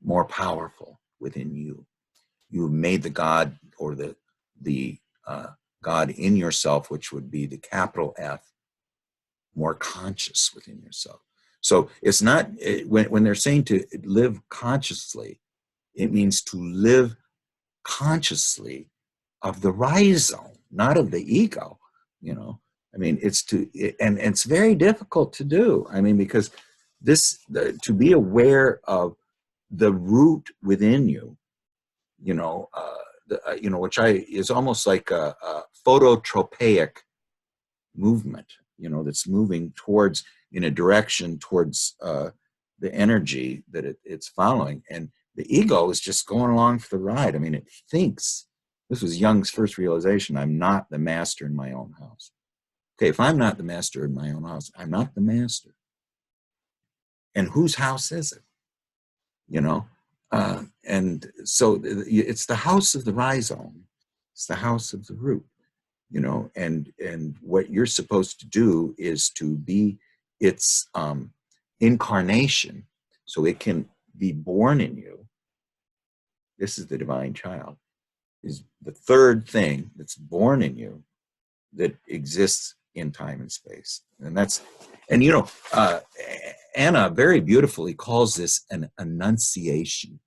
more powerful within you. You've made the God, or the God in yourself, which would be the capital F, more conscious within yourself. So it's not, when they're saying to live consciously, it means to live consciously of the rhizome, not of the ego. You know, I mean, and it's very difficult to do. I mean, because to be aware of the root within you, you know, you know, which is almost like a phototropaic movement, you know, that's moving towards, in a direction towards the energy that it's following. And the ego is just going along for the ride. I mean, it thinks, this was Jung's first realization, I'm not the master in my own house. Okay, if I'm not the master in my own house, I'm not the master. And whose house is it? You know? And so it's the house of the rhizome. It's the house of the root, you know, and what you're supposed to do is to be its incarnation, so it can be born in you. This is the divine child, is the third thing that's born in you that exists in time and space. And you know, Anna very beautifully calls this an annunciation.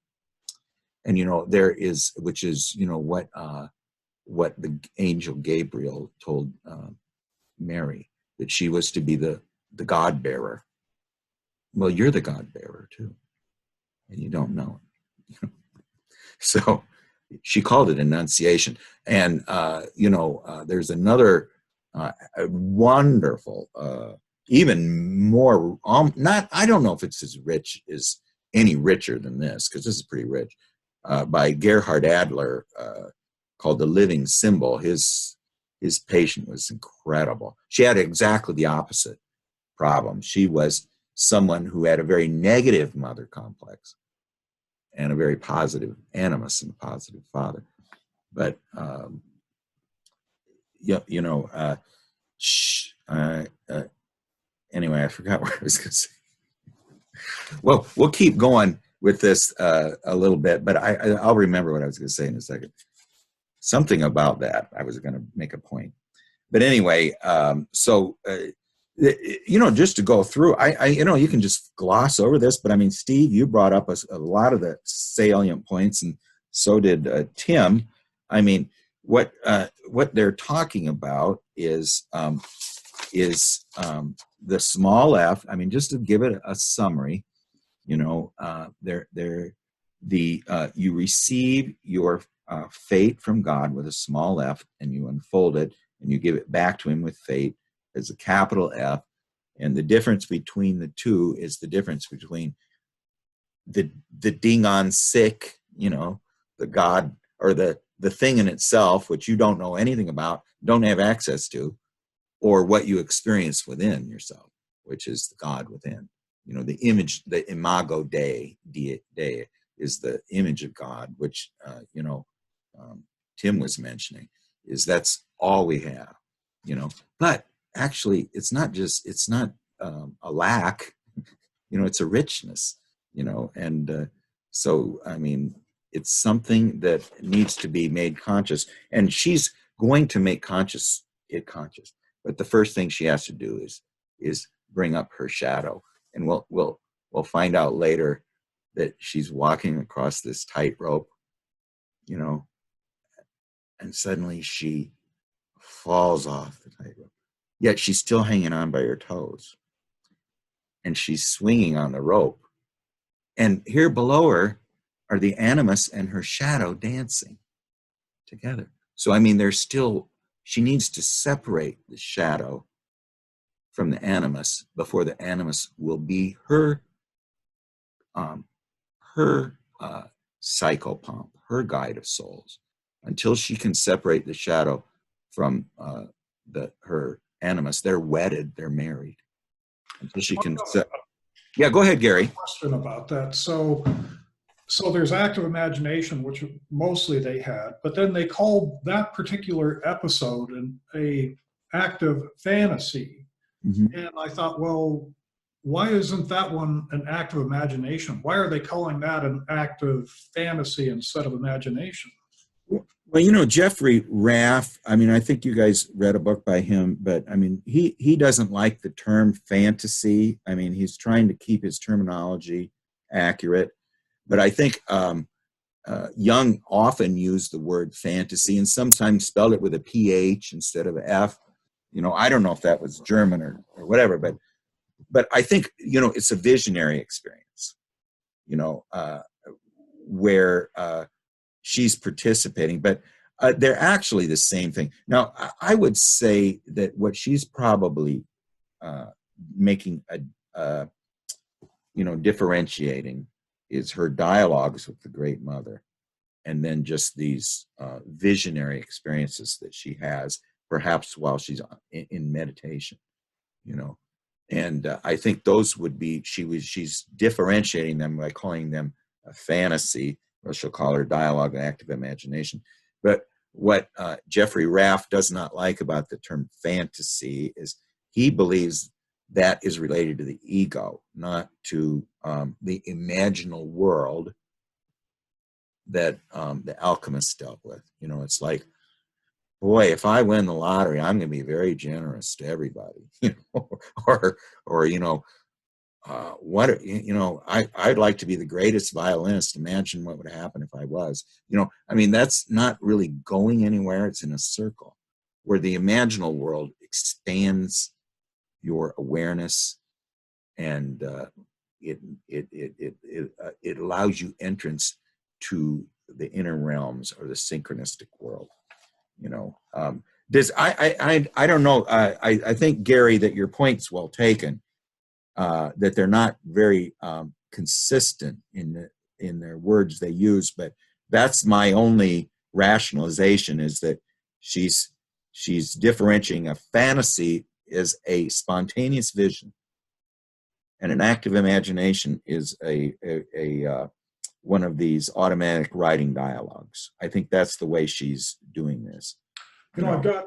And you know, there is, which is, you know, what the angel Gabriel told Mary, that she was to be the God bearer. Well, you're the God bearer too, and you don't know it. So she called it annunciation. And you know, there's another wonderful, even more, I don't know if it's as rich, as any richer than this, because this is pretty rich, by Gerhard Adler, called The Living Symbol. His patient was incredible. She had exactly the opposite problem. She was someone who had a very negative mother complex and a very positive animus and a positive father. But you know, anyway, I forgot what I was going to say. Well, we'll keep going. with this a little bit, but I'll remember what I was going to say in a second. Something about that. I was going to make a point. But anyway, just to go through, you can just gloss over this, but I mean, Steve, you brought up a lot of the salient points, and so did Tim. I mean, what they're talking about is the small f. I mean, just to give it a summary, you receive your fate from God with a small f, and you unfold it, and you give it back to him with fate as a capital F. And the difference between the two is the difference between the ding on sick, the God, or the thing in itself, which you don't know anything about, don't have access to, or what you experience within yourself, which is the God within. The image, the imago Dei is the image of God, which, Tim was mentioning, is that's all we have, but actually it's not a lack, it's a richness, and so, I mean, it's something that needs to be made conscious, and she's going to make it conscious. But the first thing she has to do is bring up her shadow, and we'll find out later that she's walking across this tightrope, and suddenly she falls off the tightrope. Yet she's still hanging on by her toes, and she's swinging on the rope. And here below her are the Animus and her shadow dancing together. So, I mean, she needs to separate the shadow from the Animus before the Animus will be her psychopomp, her guide of souls. Until she can separate the shadow from her Animus, they're wedded, they're married. Until she can. Yeah, go ahead, Gary. Question about that. So there's active imagination, which mostly they had, but then they called that particular episode a active fantasy. Mm-hmm. And I thought, well, why isn't that one an active imagination? Why are they calling that an active fantasy instead of imagination? Well, Jeffrey Raff, I mean, I think you guys read a book by him, but I mean, he doesn't like the term fantasy. I mean, he's trying to keep his terminology accurate. But I think Jung often used the word fantasy and sometimes spelled it with a PH instead of an F. I don't know if that was German or whatever, but I think, it's a visionary experience, where she's participating, but they're actually the same thing. Now, I would say that what she's probably making differentiating is her dialogues with the Great Mother, and then just these visionary experiences that she has, perhaps while she's in meditation, And I think those would be, she's differentiating them by calling them a fantasy, or she'll call her dialogue and active imagination. But what Jeffrey Raff does not like about the term fantasy is he believes that is related to the ego, not to the imaginal world that the alchemists dealt with. It's like, boy, if I win the lottery, I'm going to be very generous to everybody, I'd like to be the greatest violinist. Imagine what would happen if I was, I mean, that's not really going anywhere. It's in a circle where the imaginal world expands your awareness, and it allows you entrance to the inner realms or the synchronistic world. I don't know. I think, Gary, that your point's well taken. That they're not very consistent in their words they use, but that's my only rationalization, is that she's differentiating a fantasy as a spontaneous vision, and an active imagination is a one of these automatic writing dialogues. I think that's the way she's doing this. I've got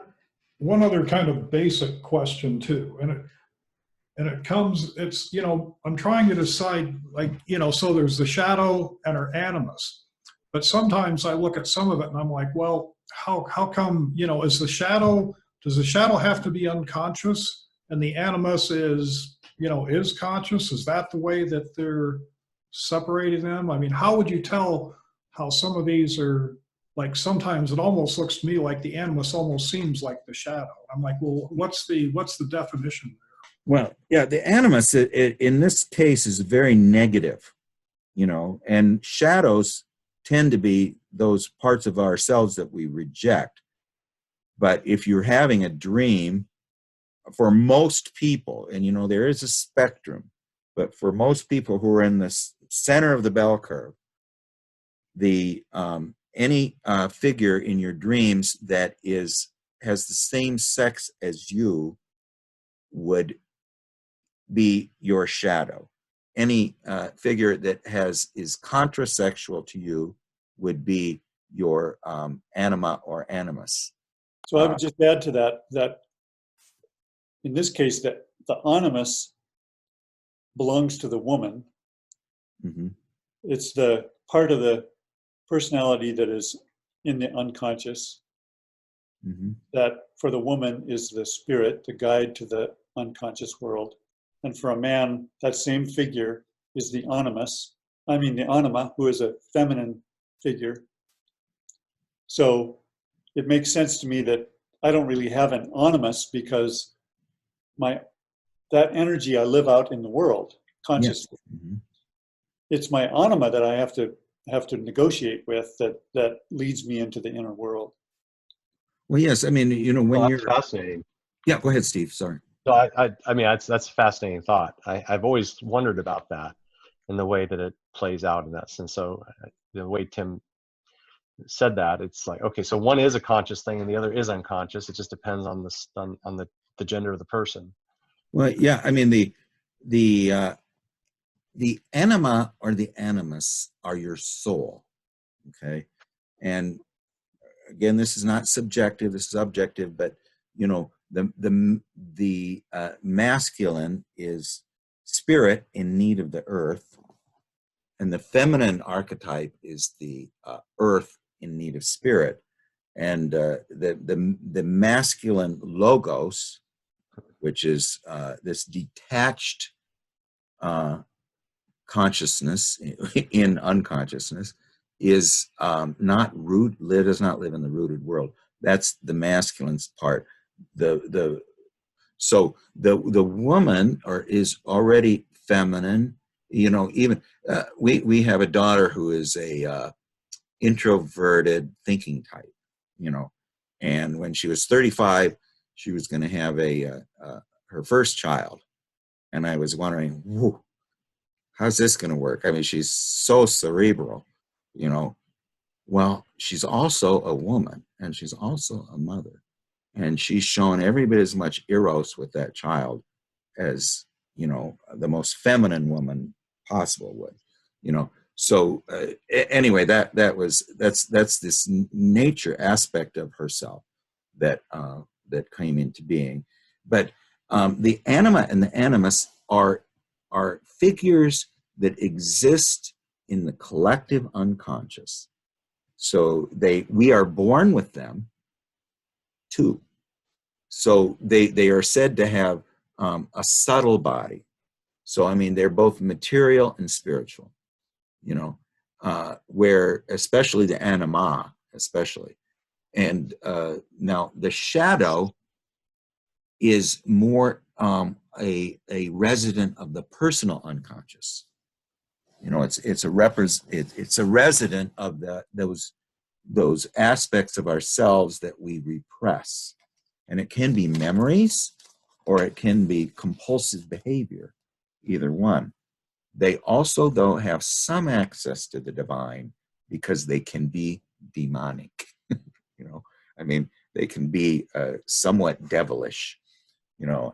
one other kind of basic question too, and And it's, I'm trying to decide, like, so there's the shadow and her animus. But sometimes I look at some of it and I'm like, well, how come, does the shadow have to be unconscious and the animus is conscious? Is that the way that they're separating them? I mean, how would you tell how some of these are, like, sometimes it almost looks to me like the animus almost seems like the shadow. I'm like, well, what's the definition there? Well, yeah, the animus in this case is very negative, and shadows tend to be those parts of ourselves that we reject. But if you're having a dream, for most people, and there is a spectrum, but for most people who are in the center of the bell curve, the any figure in your dreams that has the same sex as you would be your shadow. Any figure that is contrasexual to you would be your anima or animus. So I would just add to that in this case, that the animus belongs to the woman. Mm-hmm. It's the part of the personality that is in the unconscious. Mm-hmm. That for the woman is the spirit, the guide to the unconscious world. And for a man, that same figure is the animus. The anima, who is a feminine figure. So it makes sense to me that I don't really have an animus because that energy I live out in the world consciously. Yes. Mm-hmm. It's my anima that I have to negotiate with that leads me into the inner world. Well, yes. When That's you're fascinating. Yeah, go ahead, Steve. Sorry. So that's a fascinating thought. I've always wondered about that and the way that it plays out in that sense. So the way Tim said that, it's like, okay, so one is a conscious thing and the other is unconscious. It just depends on the gender of the person. Well, yeah. The anima or the animus are your soul. Okay, and again, this is not subjective. This is objective. But the masculine is spirit in need of the earth, and the feminine archetype is the earth in need of spirit. And the masculine logos, which is this detached consciousness in unconsciousness, is does not live in the rooted world. That's the masculine's part. So the woman is already feminine. Even we have a daughter who is a introverted thinking type. And when she was 35, she was going to have her first child, and I was wondering, whew, how's this going to work? She's so cerebral, Well, she's also a woman, and she's also a mother, and she's shown every bit as much eros with that child as the most feminine woman possible would. So anyway, that's this nature aspect of herself that came into being. But the anima and the animus are figures that exist in the collective unconscious. So we are born with them too. So they are said to have a subtle body. So they're both material and spiritual. Where especially the anima, and now the shadow is more a resident of the personal unconscious. It's a resident of those aspects of ourselves that we repress, and it can be memories or it can be compulsive behavior, either one. They also, though, have some access to the divine because they can be demonic. They can be somewhat devilish,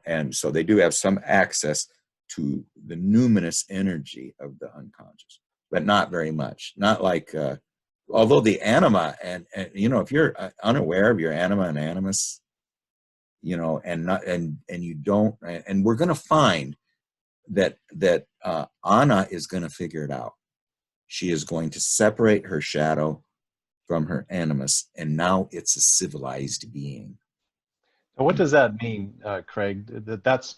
and so they do have some access to the numinous energy of the unconscious, but not very much. Not like, although the anima and if you're unaware of your anima and animus, you know, and not, and you don't, and we're going to find that Anna is going to figure it out. She is going to separate her shadow from her animus, and now it's a civilized being. Now, what does that mean, Craig? That's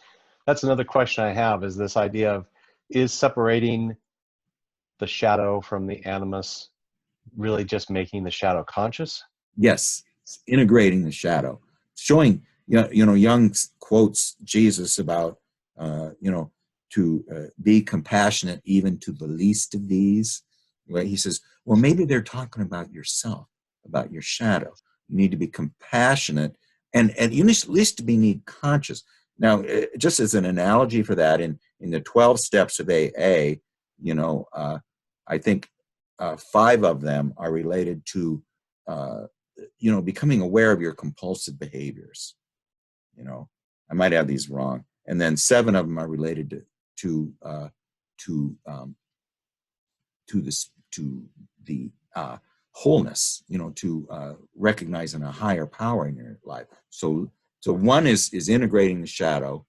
another question I have, is this idea of, is separating the shadow from the animus really just making the shadow conscious? Yes, it's integrating the shadow, showing, you know, Jung quotes Jesus about, you know, to be compassionate even to the least of these. Right? He says, well, maybe they're talking about yourself, about your shadow. You need to be compassionate, and you need at least to be need conscious. Now, just as an analogy for that, in the 12 steps of AA, you know, I think 5 of them are related to, you know, becoming aware of your compulsive behaviors. You know, I might have these wrong, and then 7 of them are related to the wholeness. You know, to recognizing a higher power in your life. So 1 is integrating the shadow,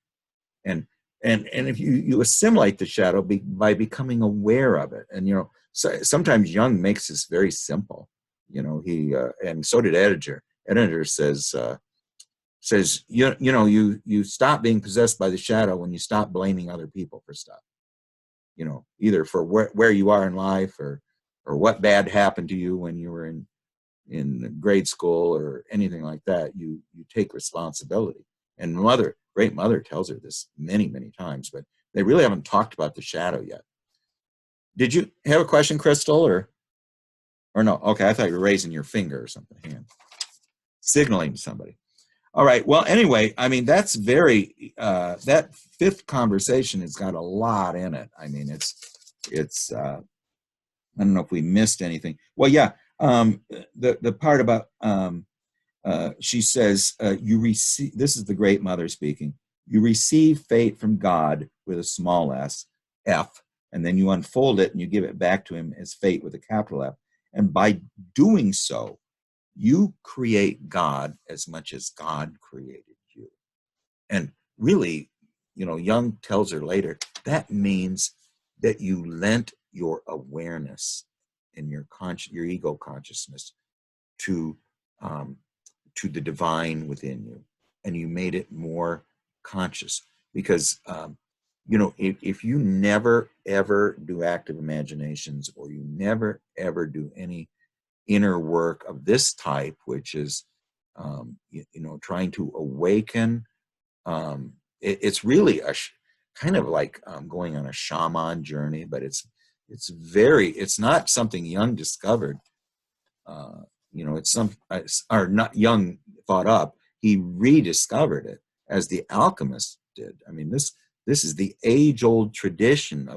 and if you assimilate the shadow by becoming aware of it, and you know, sometimes Jung makes this very simple. You know, he and so did Edinger. Edinger says you know, you stop being possessed by the shadow when you stop blaming other people for stuff. You know, either for where you are in life, or what bad happened to you when you were in grade school or anything like that. You take responsibility. And great mother tells her this many, many times, but they really haven't talked about the shadow yet. Did you have a question, Crystal, or no? Okay, I thought you were raising your finger or something, hand, signaling to somebody. All right. Well, anyway, I mean, that's very, that 5th conversation has got a lot in it. I mean, it's I don't know if we missed anything. Well, yeah, the part about, she says, you receive, this is the great mother speaking, you receive fate from God with a small s, F, and then you unfold it and you give it back to him as fate with a capital F. And by doing so, you create God as much as God created you. And really, you know, Jung tells her later, that means that you lent your awareness and your ego consciousness to the divine within you, and you made it more conscious. Because you know, if you never ever do active imaginations, or you never ever do any inner work of this type, which is you know, trying to awaken, it's really kind of like going on a shaman journey, but it's not something Jung discovered. You know, it's or not Jung thought up. He rediscovered it, as the alchemists did. I mean, this is the age-old tradition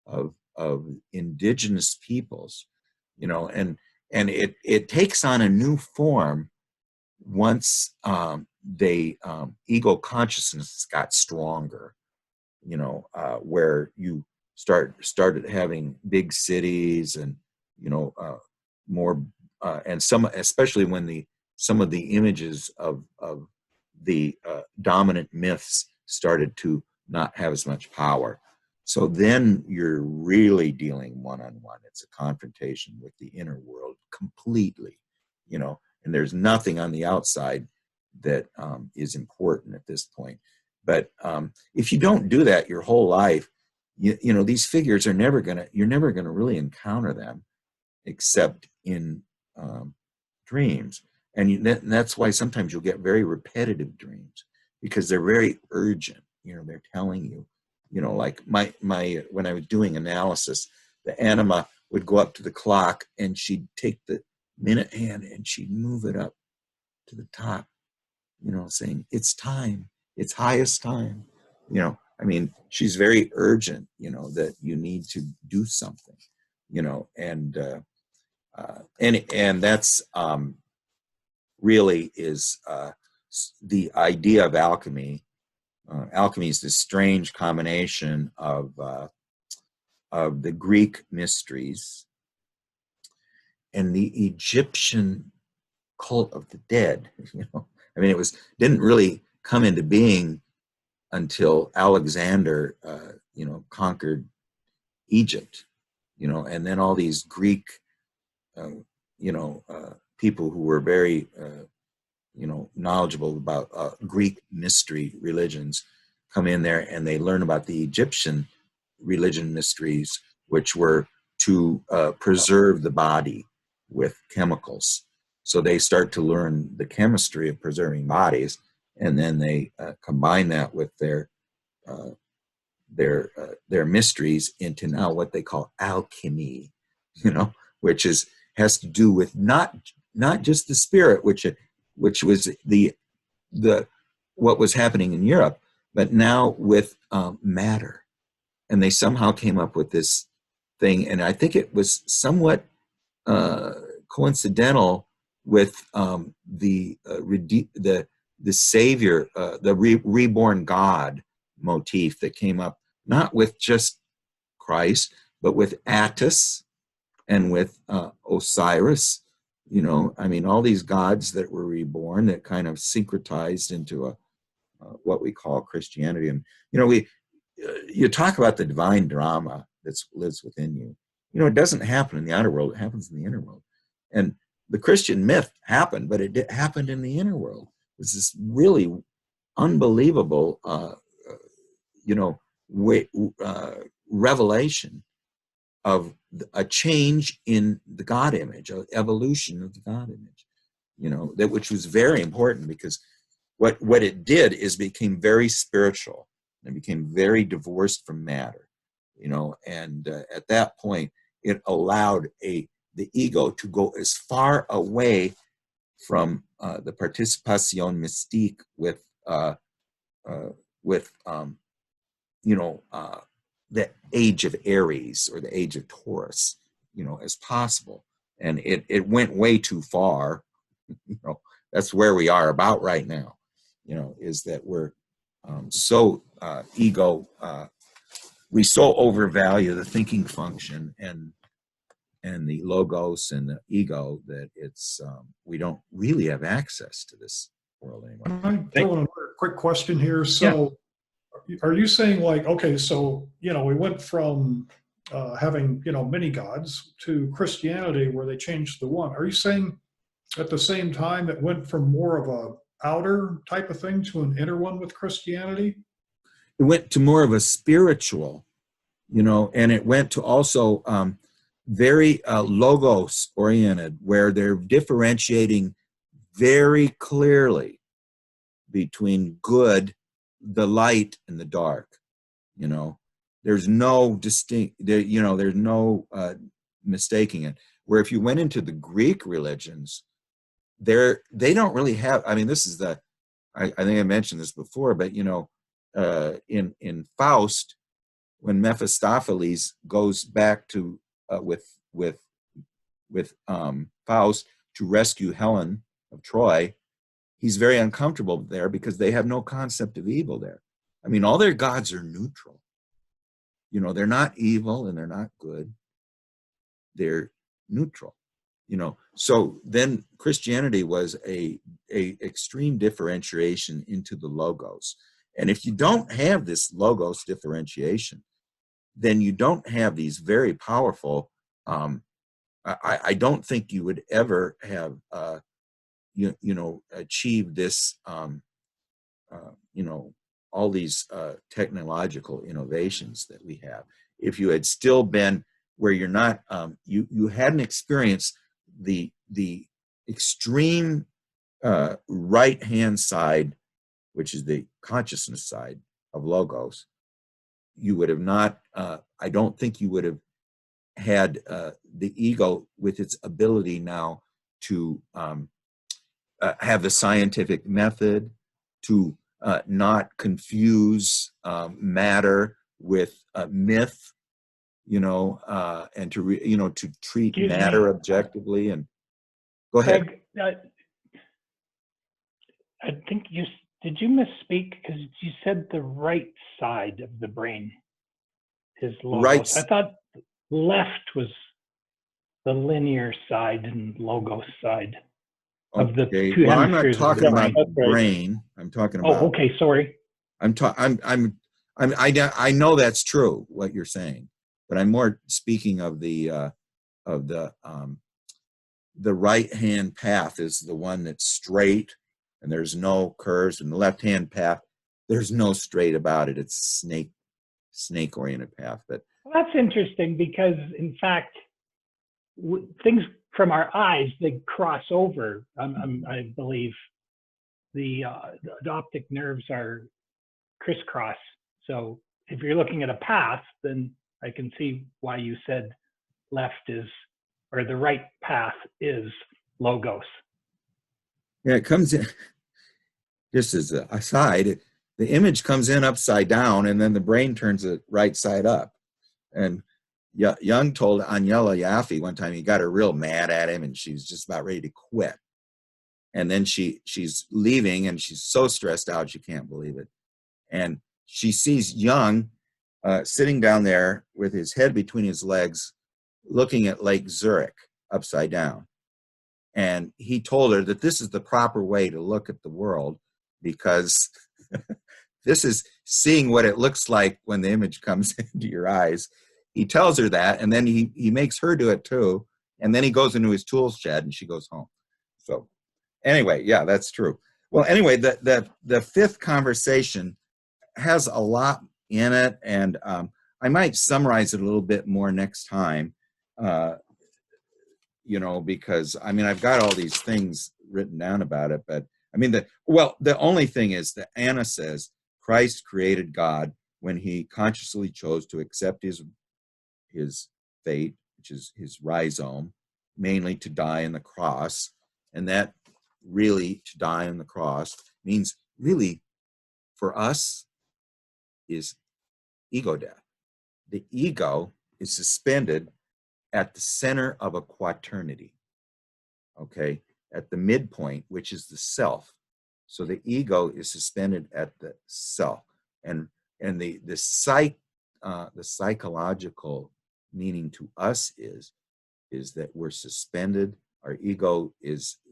of indigenous peoples. You know, and it takes on a new form once they ego consciousness got stronger. You know, where you started having big cities, and you know, more and especially when some of the images of the dominant myths started to not have as much power. So then you're really dealing one-on-one. It's a confrontation with the inner world completely, you know, and there's nothing on the outside that is important at this point. But if you don't do that your whole life, you know, these figures you're never gonna really encounter them except in dreams. And that's why sometimes you'll get very repetitive dreams, because they're very urgent. You know, they're telling you, you know, like my when I was doing analysis, the anima would go up to the clock and she'd take the minute hand and she'd move it up to the top, you know, saying, it's time, it's highest time. You know, I mean, she's very urgent, you know, that you need to do something, you know, and that's really is the idea of alchemy. Alchemy is this strange combination of the Greek mysteries and the Egyptian cult of the dead. You know, I mean, it didn't really come into being until Alexander, conquered Egypt, and then all these Greek, people who were very, knowledgeable about Greek mystery religions come in there, and they learn about the Egyptian religion mysteries, which were to preserve the body with chemicals. So they start to learn the chemistry of preserving bodies, and then they combine that with their mysteries into now what they call alchemy, which has to do with not just the spirit, which was the what was happening in Europe, but now with matter. And they somehow came up with this thing, and I think it was somewhat coincidental with the savior, the reborn God motif that came up, not with just Christ, but with Attis and with Osiris. All these gods that were reborn that kind of syncretized into what we call Christianity. And you talk about the divine drama that lives within you. It doesn't happen in the outer world; it happens in the inner world. And the Christian myth happened, but it happened in the inner world. It was this really unbelievable, revelation of a change in the God image, an evolution of the God image. Which was very important, because what it did is became very spiritual and became very divorced from matter, and at that point it allowed the ego to go as far away from the participation mystique with the age of Aries or the age of Taurus, as possible. And it went way too far. That's where we are about right now, is that we're so ego, we so overvalue the thinking function and the logos and the ego that it's we don't really have access to this world anymore. Can I throw in another quick question here? So are you saying, like, okay, so, we went from having, many gods to Christianity where they changed the one. Are you saying at the same time it went from more of a outer type of thing to an inner one with Christianity? It went to more of a spiritual, and it went to also very logos oriented, where they're differentiating very clearly between good, the light, and the dark. There's no there's no mistaking it. Where if you went into the Greek religions, they don't really have. This is I think I mentioned this before, but in Faust, when Mephistopheles goes back to with Faust to rescue Helen of Troy, he's very uncomfortable there because they have no concept of evil there. All their gods are neutral. They're not evil and they're not good. They're neutral. So then Christianity was a extreme differentiation into the logos. And if you don't have this logos differentiation, then you don't have these very powerful, I don't think you would ever have, achieved this, all these technological innovations that we have. If you had still been where you're not, you hadn't experienced the extreme right-hand side, which is the consciousness side of logos, you would have not, I don't think you would have had the ego with its ability now to have the scientific method, to not confuse matter with myth, and to treat Excuse matter me. objectively. And go ahead. Craig, I think did you misspeak? Because you said the right side of the brain is logos. Right. I thought left was the linear side and logos side. of the Okay. two Well, I'm not hemispheres of talking the about brain. the That's right. brain. I'm talking Oh, about. okay, sorry. I know that's true what you're saying, but I'm more speaking of the right hand path is the one that's straight and there's no curves, and the left hand path there's no straight about it. It's snake oriented path. But Well, that's interesting because, in fact, things from our eyes, they cross over. I believe the optic nerves are crisscross. So if you're looking at a path, then I can see why you said left is, or the right path is logos. yeah, it comes in. Just as an aside, the image comes in upside down, and then the brain turns it right side up. And Jung told Agnella Jaffe one time he got her real mad at him, and she was just about ready to quit. And then she's leaving, and she's so stressed out she can't believe it. And she sees Jung sitting down there with his head between his legs, looking at Lake Zurich upside down. And he told her that this is the proper way to look at the world, because this is seeing what it looks like when the image comes into your eyes. He tells her that, and then he makes her do it too. And then he goes into his tool shed and she goes home. So anyway, yeah, that's true. Well, anyway, the fifth conversation has a lot in it, and I might summarize it a little bit more next time, because I mean, I've got all these things written down about it, but I mean, the only thing is that Anna says Christ created God when he consciously chose to accept his fate, which is his rhizome, mainly to die on the cross. And that really, to die on the cross, means really for us is ego death. The ego is suspended at the center of a quaternity, okay, at the midpoint, which is the self. So the ego is suspended at the self, and the psychological meaning to us is that we're suspended. Our ego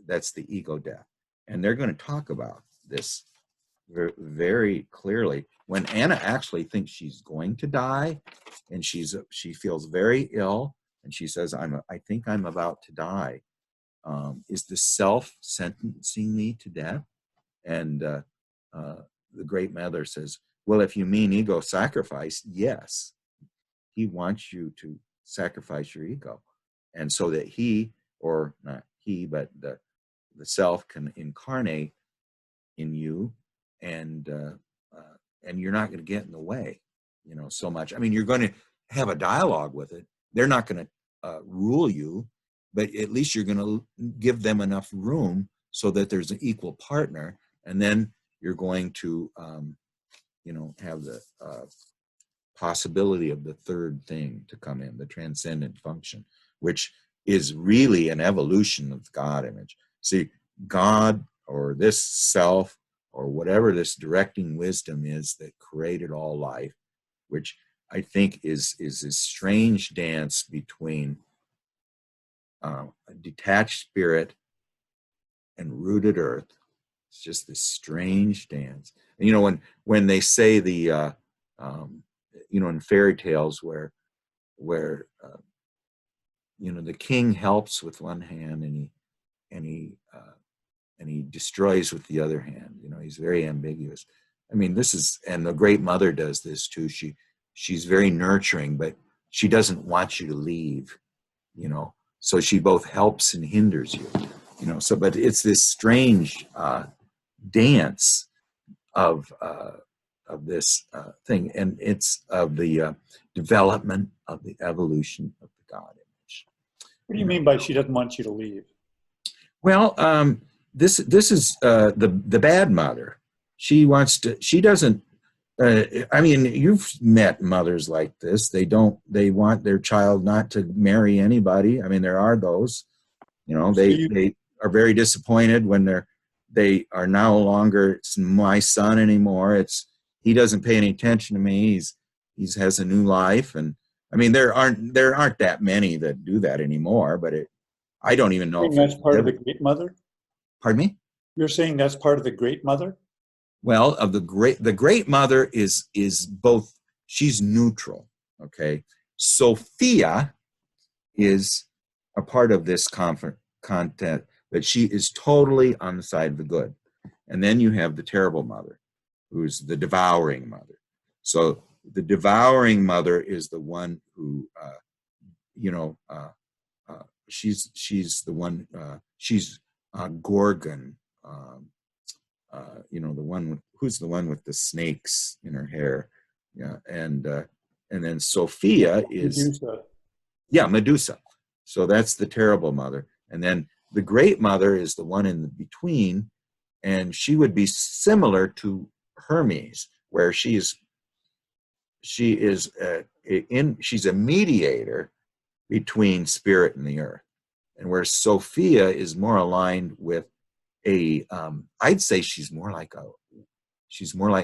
that's the ego death, and they're going to talk about this very, very clearly when Anna actually thinks she's going to die, and she feels very ill, and she says, I think I'm about to die. Is the self sentencing me to death? And the great mother says, well, if you mean ego sacrifice, yes, he wants you to sacrifice your ego, and so that he, or not he, but the self can incarnate in you, and you're not going to get in the way, so much. I mean, you're going to have a dialogue with it. They're not going to rule you, but at least you're going to give them enough room so that there's an equal partner, and then you're going to, have the possibility of the third thing to come in, the transcendent function, which is really an evolution of the God image. See, God, or this self, or whatever this directing wisdom is that created all life, which I think is this strange dance between a detached spirit and rooted earth. It's just this strange dance. And when they say the in fairy tales where the king helps with one hand and he destroys with the other hand. He's very ambiguous. I mean, and the great mother does this too. She's very nurturing, but she doesn't want you to leave, so she both helps and hinders you, but it's this strange dance of this thing, and it's of the development of the evolution of the God image. What do you mean by she doesn't want you to leave? Well, this is the bad mother. She doesn't. I mean, you've met mothers like this. They want their child not to marry anybody. I mean, there are those. They are very disappointed when they are no longer, it's my son anymore. He doesn't pay any attention to me. He has a new life, and I mean, there aren't that many that do that anymore. But I don't even know I if think that's part of the great mother. Pardon me? You're saying that's part of the Great Mother? Well, of the Great Mother is both. She's neutral. Okay, Sophia is a part of this content, but she is totally on the side of the good. And then you have the terrible mother, who's the devouring mother. So the devouring mother is the one who, she's the one. She's Gorgon. The one who's the one with the snakes in her hair. Yeah, and then Sophia is Medusa. Yeah, Medusa. So that's the terrible mother. And then the great mother is the one in the between, and she would be similar to Hermes, where she's a mediator between spirit and the earth, and where Sophia is more aligned with I'd say she's more like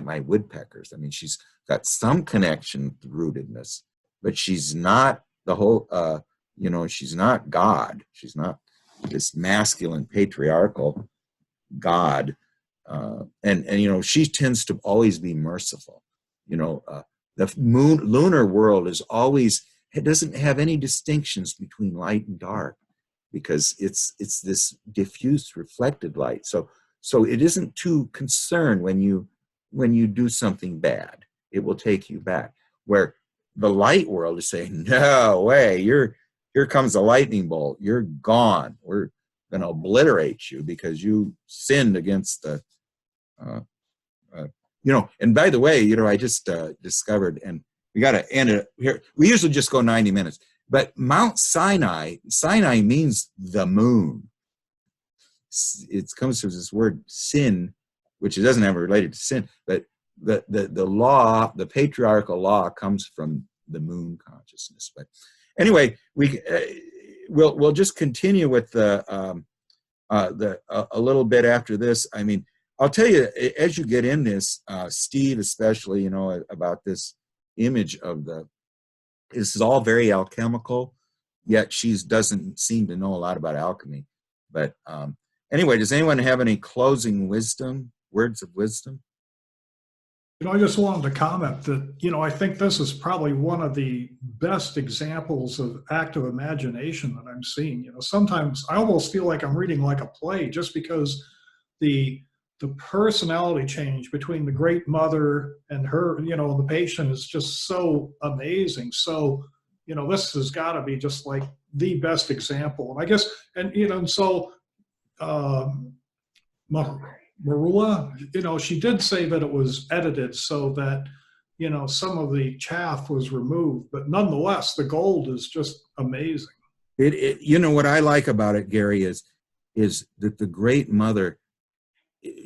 my woodpeckers. I mean, she's got some connection to rootedness, but she's not the whole, she's not God. She's not this masculine patriarchal God. And she tends to always be merciful. The lunar world it doesn't have any distinctions between light and dark, because it's this diffuse reflected light. So it isn't too concerned when you do something bad. It will take you back. Where the light world is saying, no way, here comes a lightning bolt. You're gone. We're going to obliterate you because you sinned against the, and by the way, I just discovered, and we got to end it here. We usually just go 90 minutes. But Mount Sinai means the moon. It comes from this word sin, which it doesn't have related to sin, but the law, the patriarchal law, comes from the moon consciousness. But anyway, we'll just continue with a little bit after this. I mean, I'll tell you, as you get in this, Steve especially, about this image of this is all very alchemical, yet she doesn't seem to know a lot about alchemy. But anyway, does anyone have any closing words of wisdom? I just wanted to comment that, I think this is probably one of the best examples of active imagination that I'm seeing. Sometimes I almost feel like I'm reading like a play, just because the personality change between the great mother and her, the patient, is just so amazing. So, this has got to be just like the best example. And I guess, Marjula, she did say that it was edited so that, some of the chaff was removed, but nonetheless, the gold is just amazing. What I like about it, Gary, is that the great mother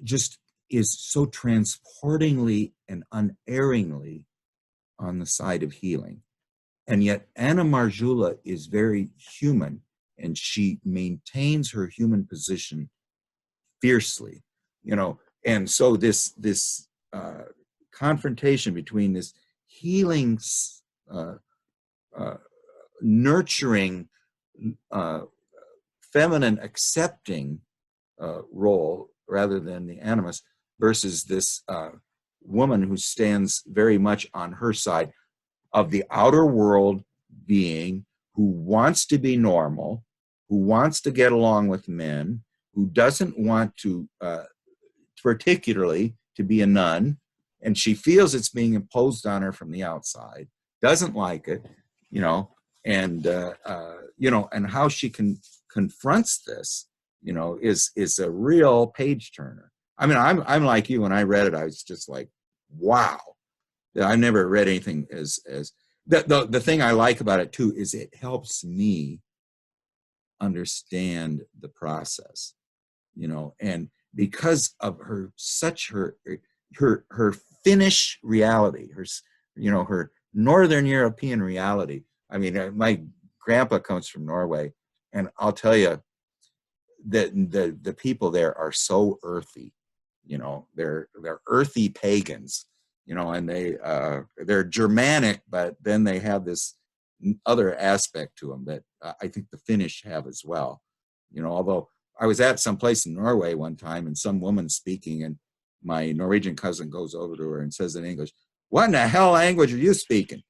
just is so transportingly and unerringly on the side of healing. And yet Anna Marjula is very human, and she maintains her human position fiercely, and so this confrontation between this healing, nurturing, feminine accepting role, rather than the animus, versus this woman who stands very much on her side of the outer world being, who wants to be normal, who wants to get along with men, who doesn't want to, particularly, to be a nun, and she feels it's being imposed on her from the outside, doesn't like it, and how she confronts this, is a real page turner. I mean, I'm like you. When I read it, I was just like, wow. I never read anything as the thing I like about it too is it helps me understand the process, and because of her Finnish reality, her Northern European reality. I mean, my grandpa comes from Norway, and I'll tell you that the people there are so earthy. They're earthy pagans. And they're Germanic, but then they have this other aspect to them that I think the Finnish have as well. Although I was at some place in Norway one time, and some woman speaking, and my Norwegian cousin goes over to her and says in English, "What in the hell language are you speaking?"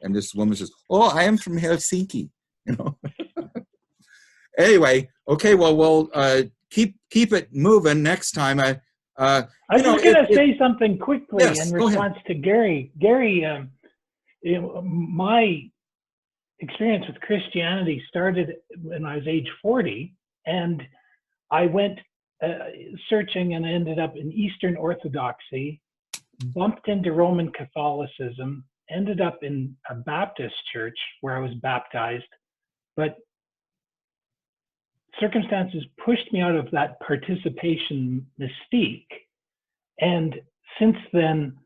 And this woman says, "Oh, I am from Helsinki." You know. Anyway, okay. Well, we'll keep it moving next time. I was just going to say something quickly yes, in response to Gary. Gary, my experience with Christianity started when I was age 40, and I went searching and ended up in Eastern Orthodoxy, bumped into Roman Catholicism, ended up in a Baptist church where I was baptized, but circumstances pushed me out of that participation mystique. And since then,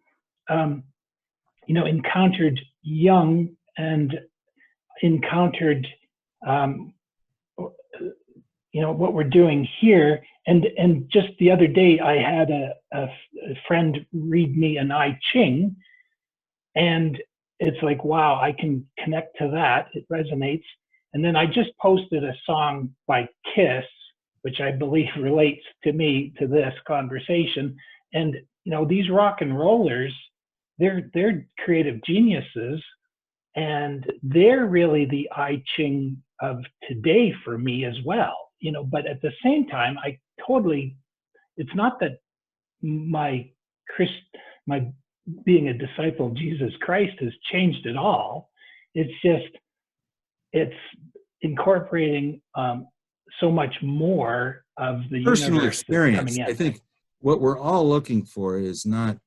encountered Jung and encountered, what we're doing here. And just the other day, I had a friend read me an I Ching, and it's like, wow, I can connect to that. It resonates. And then I just posted a song by Kiss, which I believe relates to me, to this conversation. And, these rock and rollers, they're creative geniuses, and they're really the I Ching of today for me as well. But at the same time, it's not that my being a disciple of Jesus Christ has changed at all. It's incorporating so much more of the personal universe experience. coming in. I think what we're all looking for is to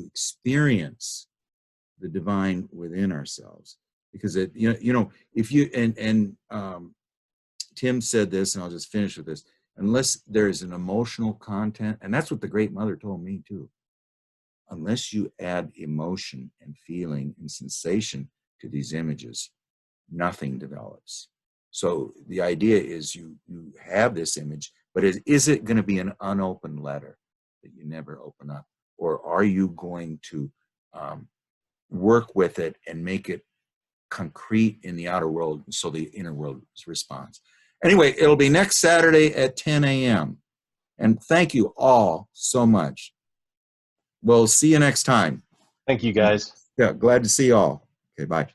experience the divine within ourselves, because if you and Tim said this, and I'll just finish with this: unless there's an emotional content, and that's what the Great Mother told me too. Unless you add emotion and feeling and sensation to these images, nothing develops. So the idea is you have this image, but is it going to be an unopened letter that you never open up? Or are you going to work with it and make it concrete in the outer world so the inner world responds? Anyway, it'll be next Saturday at 10 a.m. And thank you all so much. We'll see you next time. Thank you, guys. Yeah, glad to see you all. Okay, bye.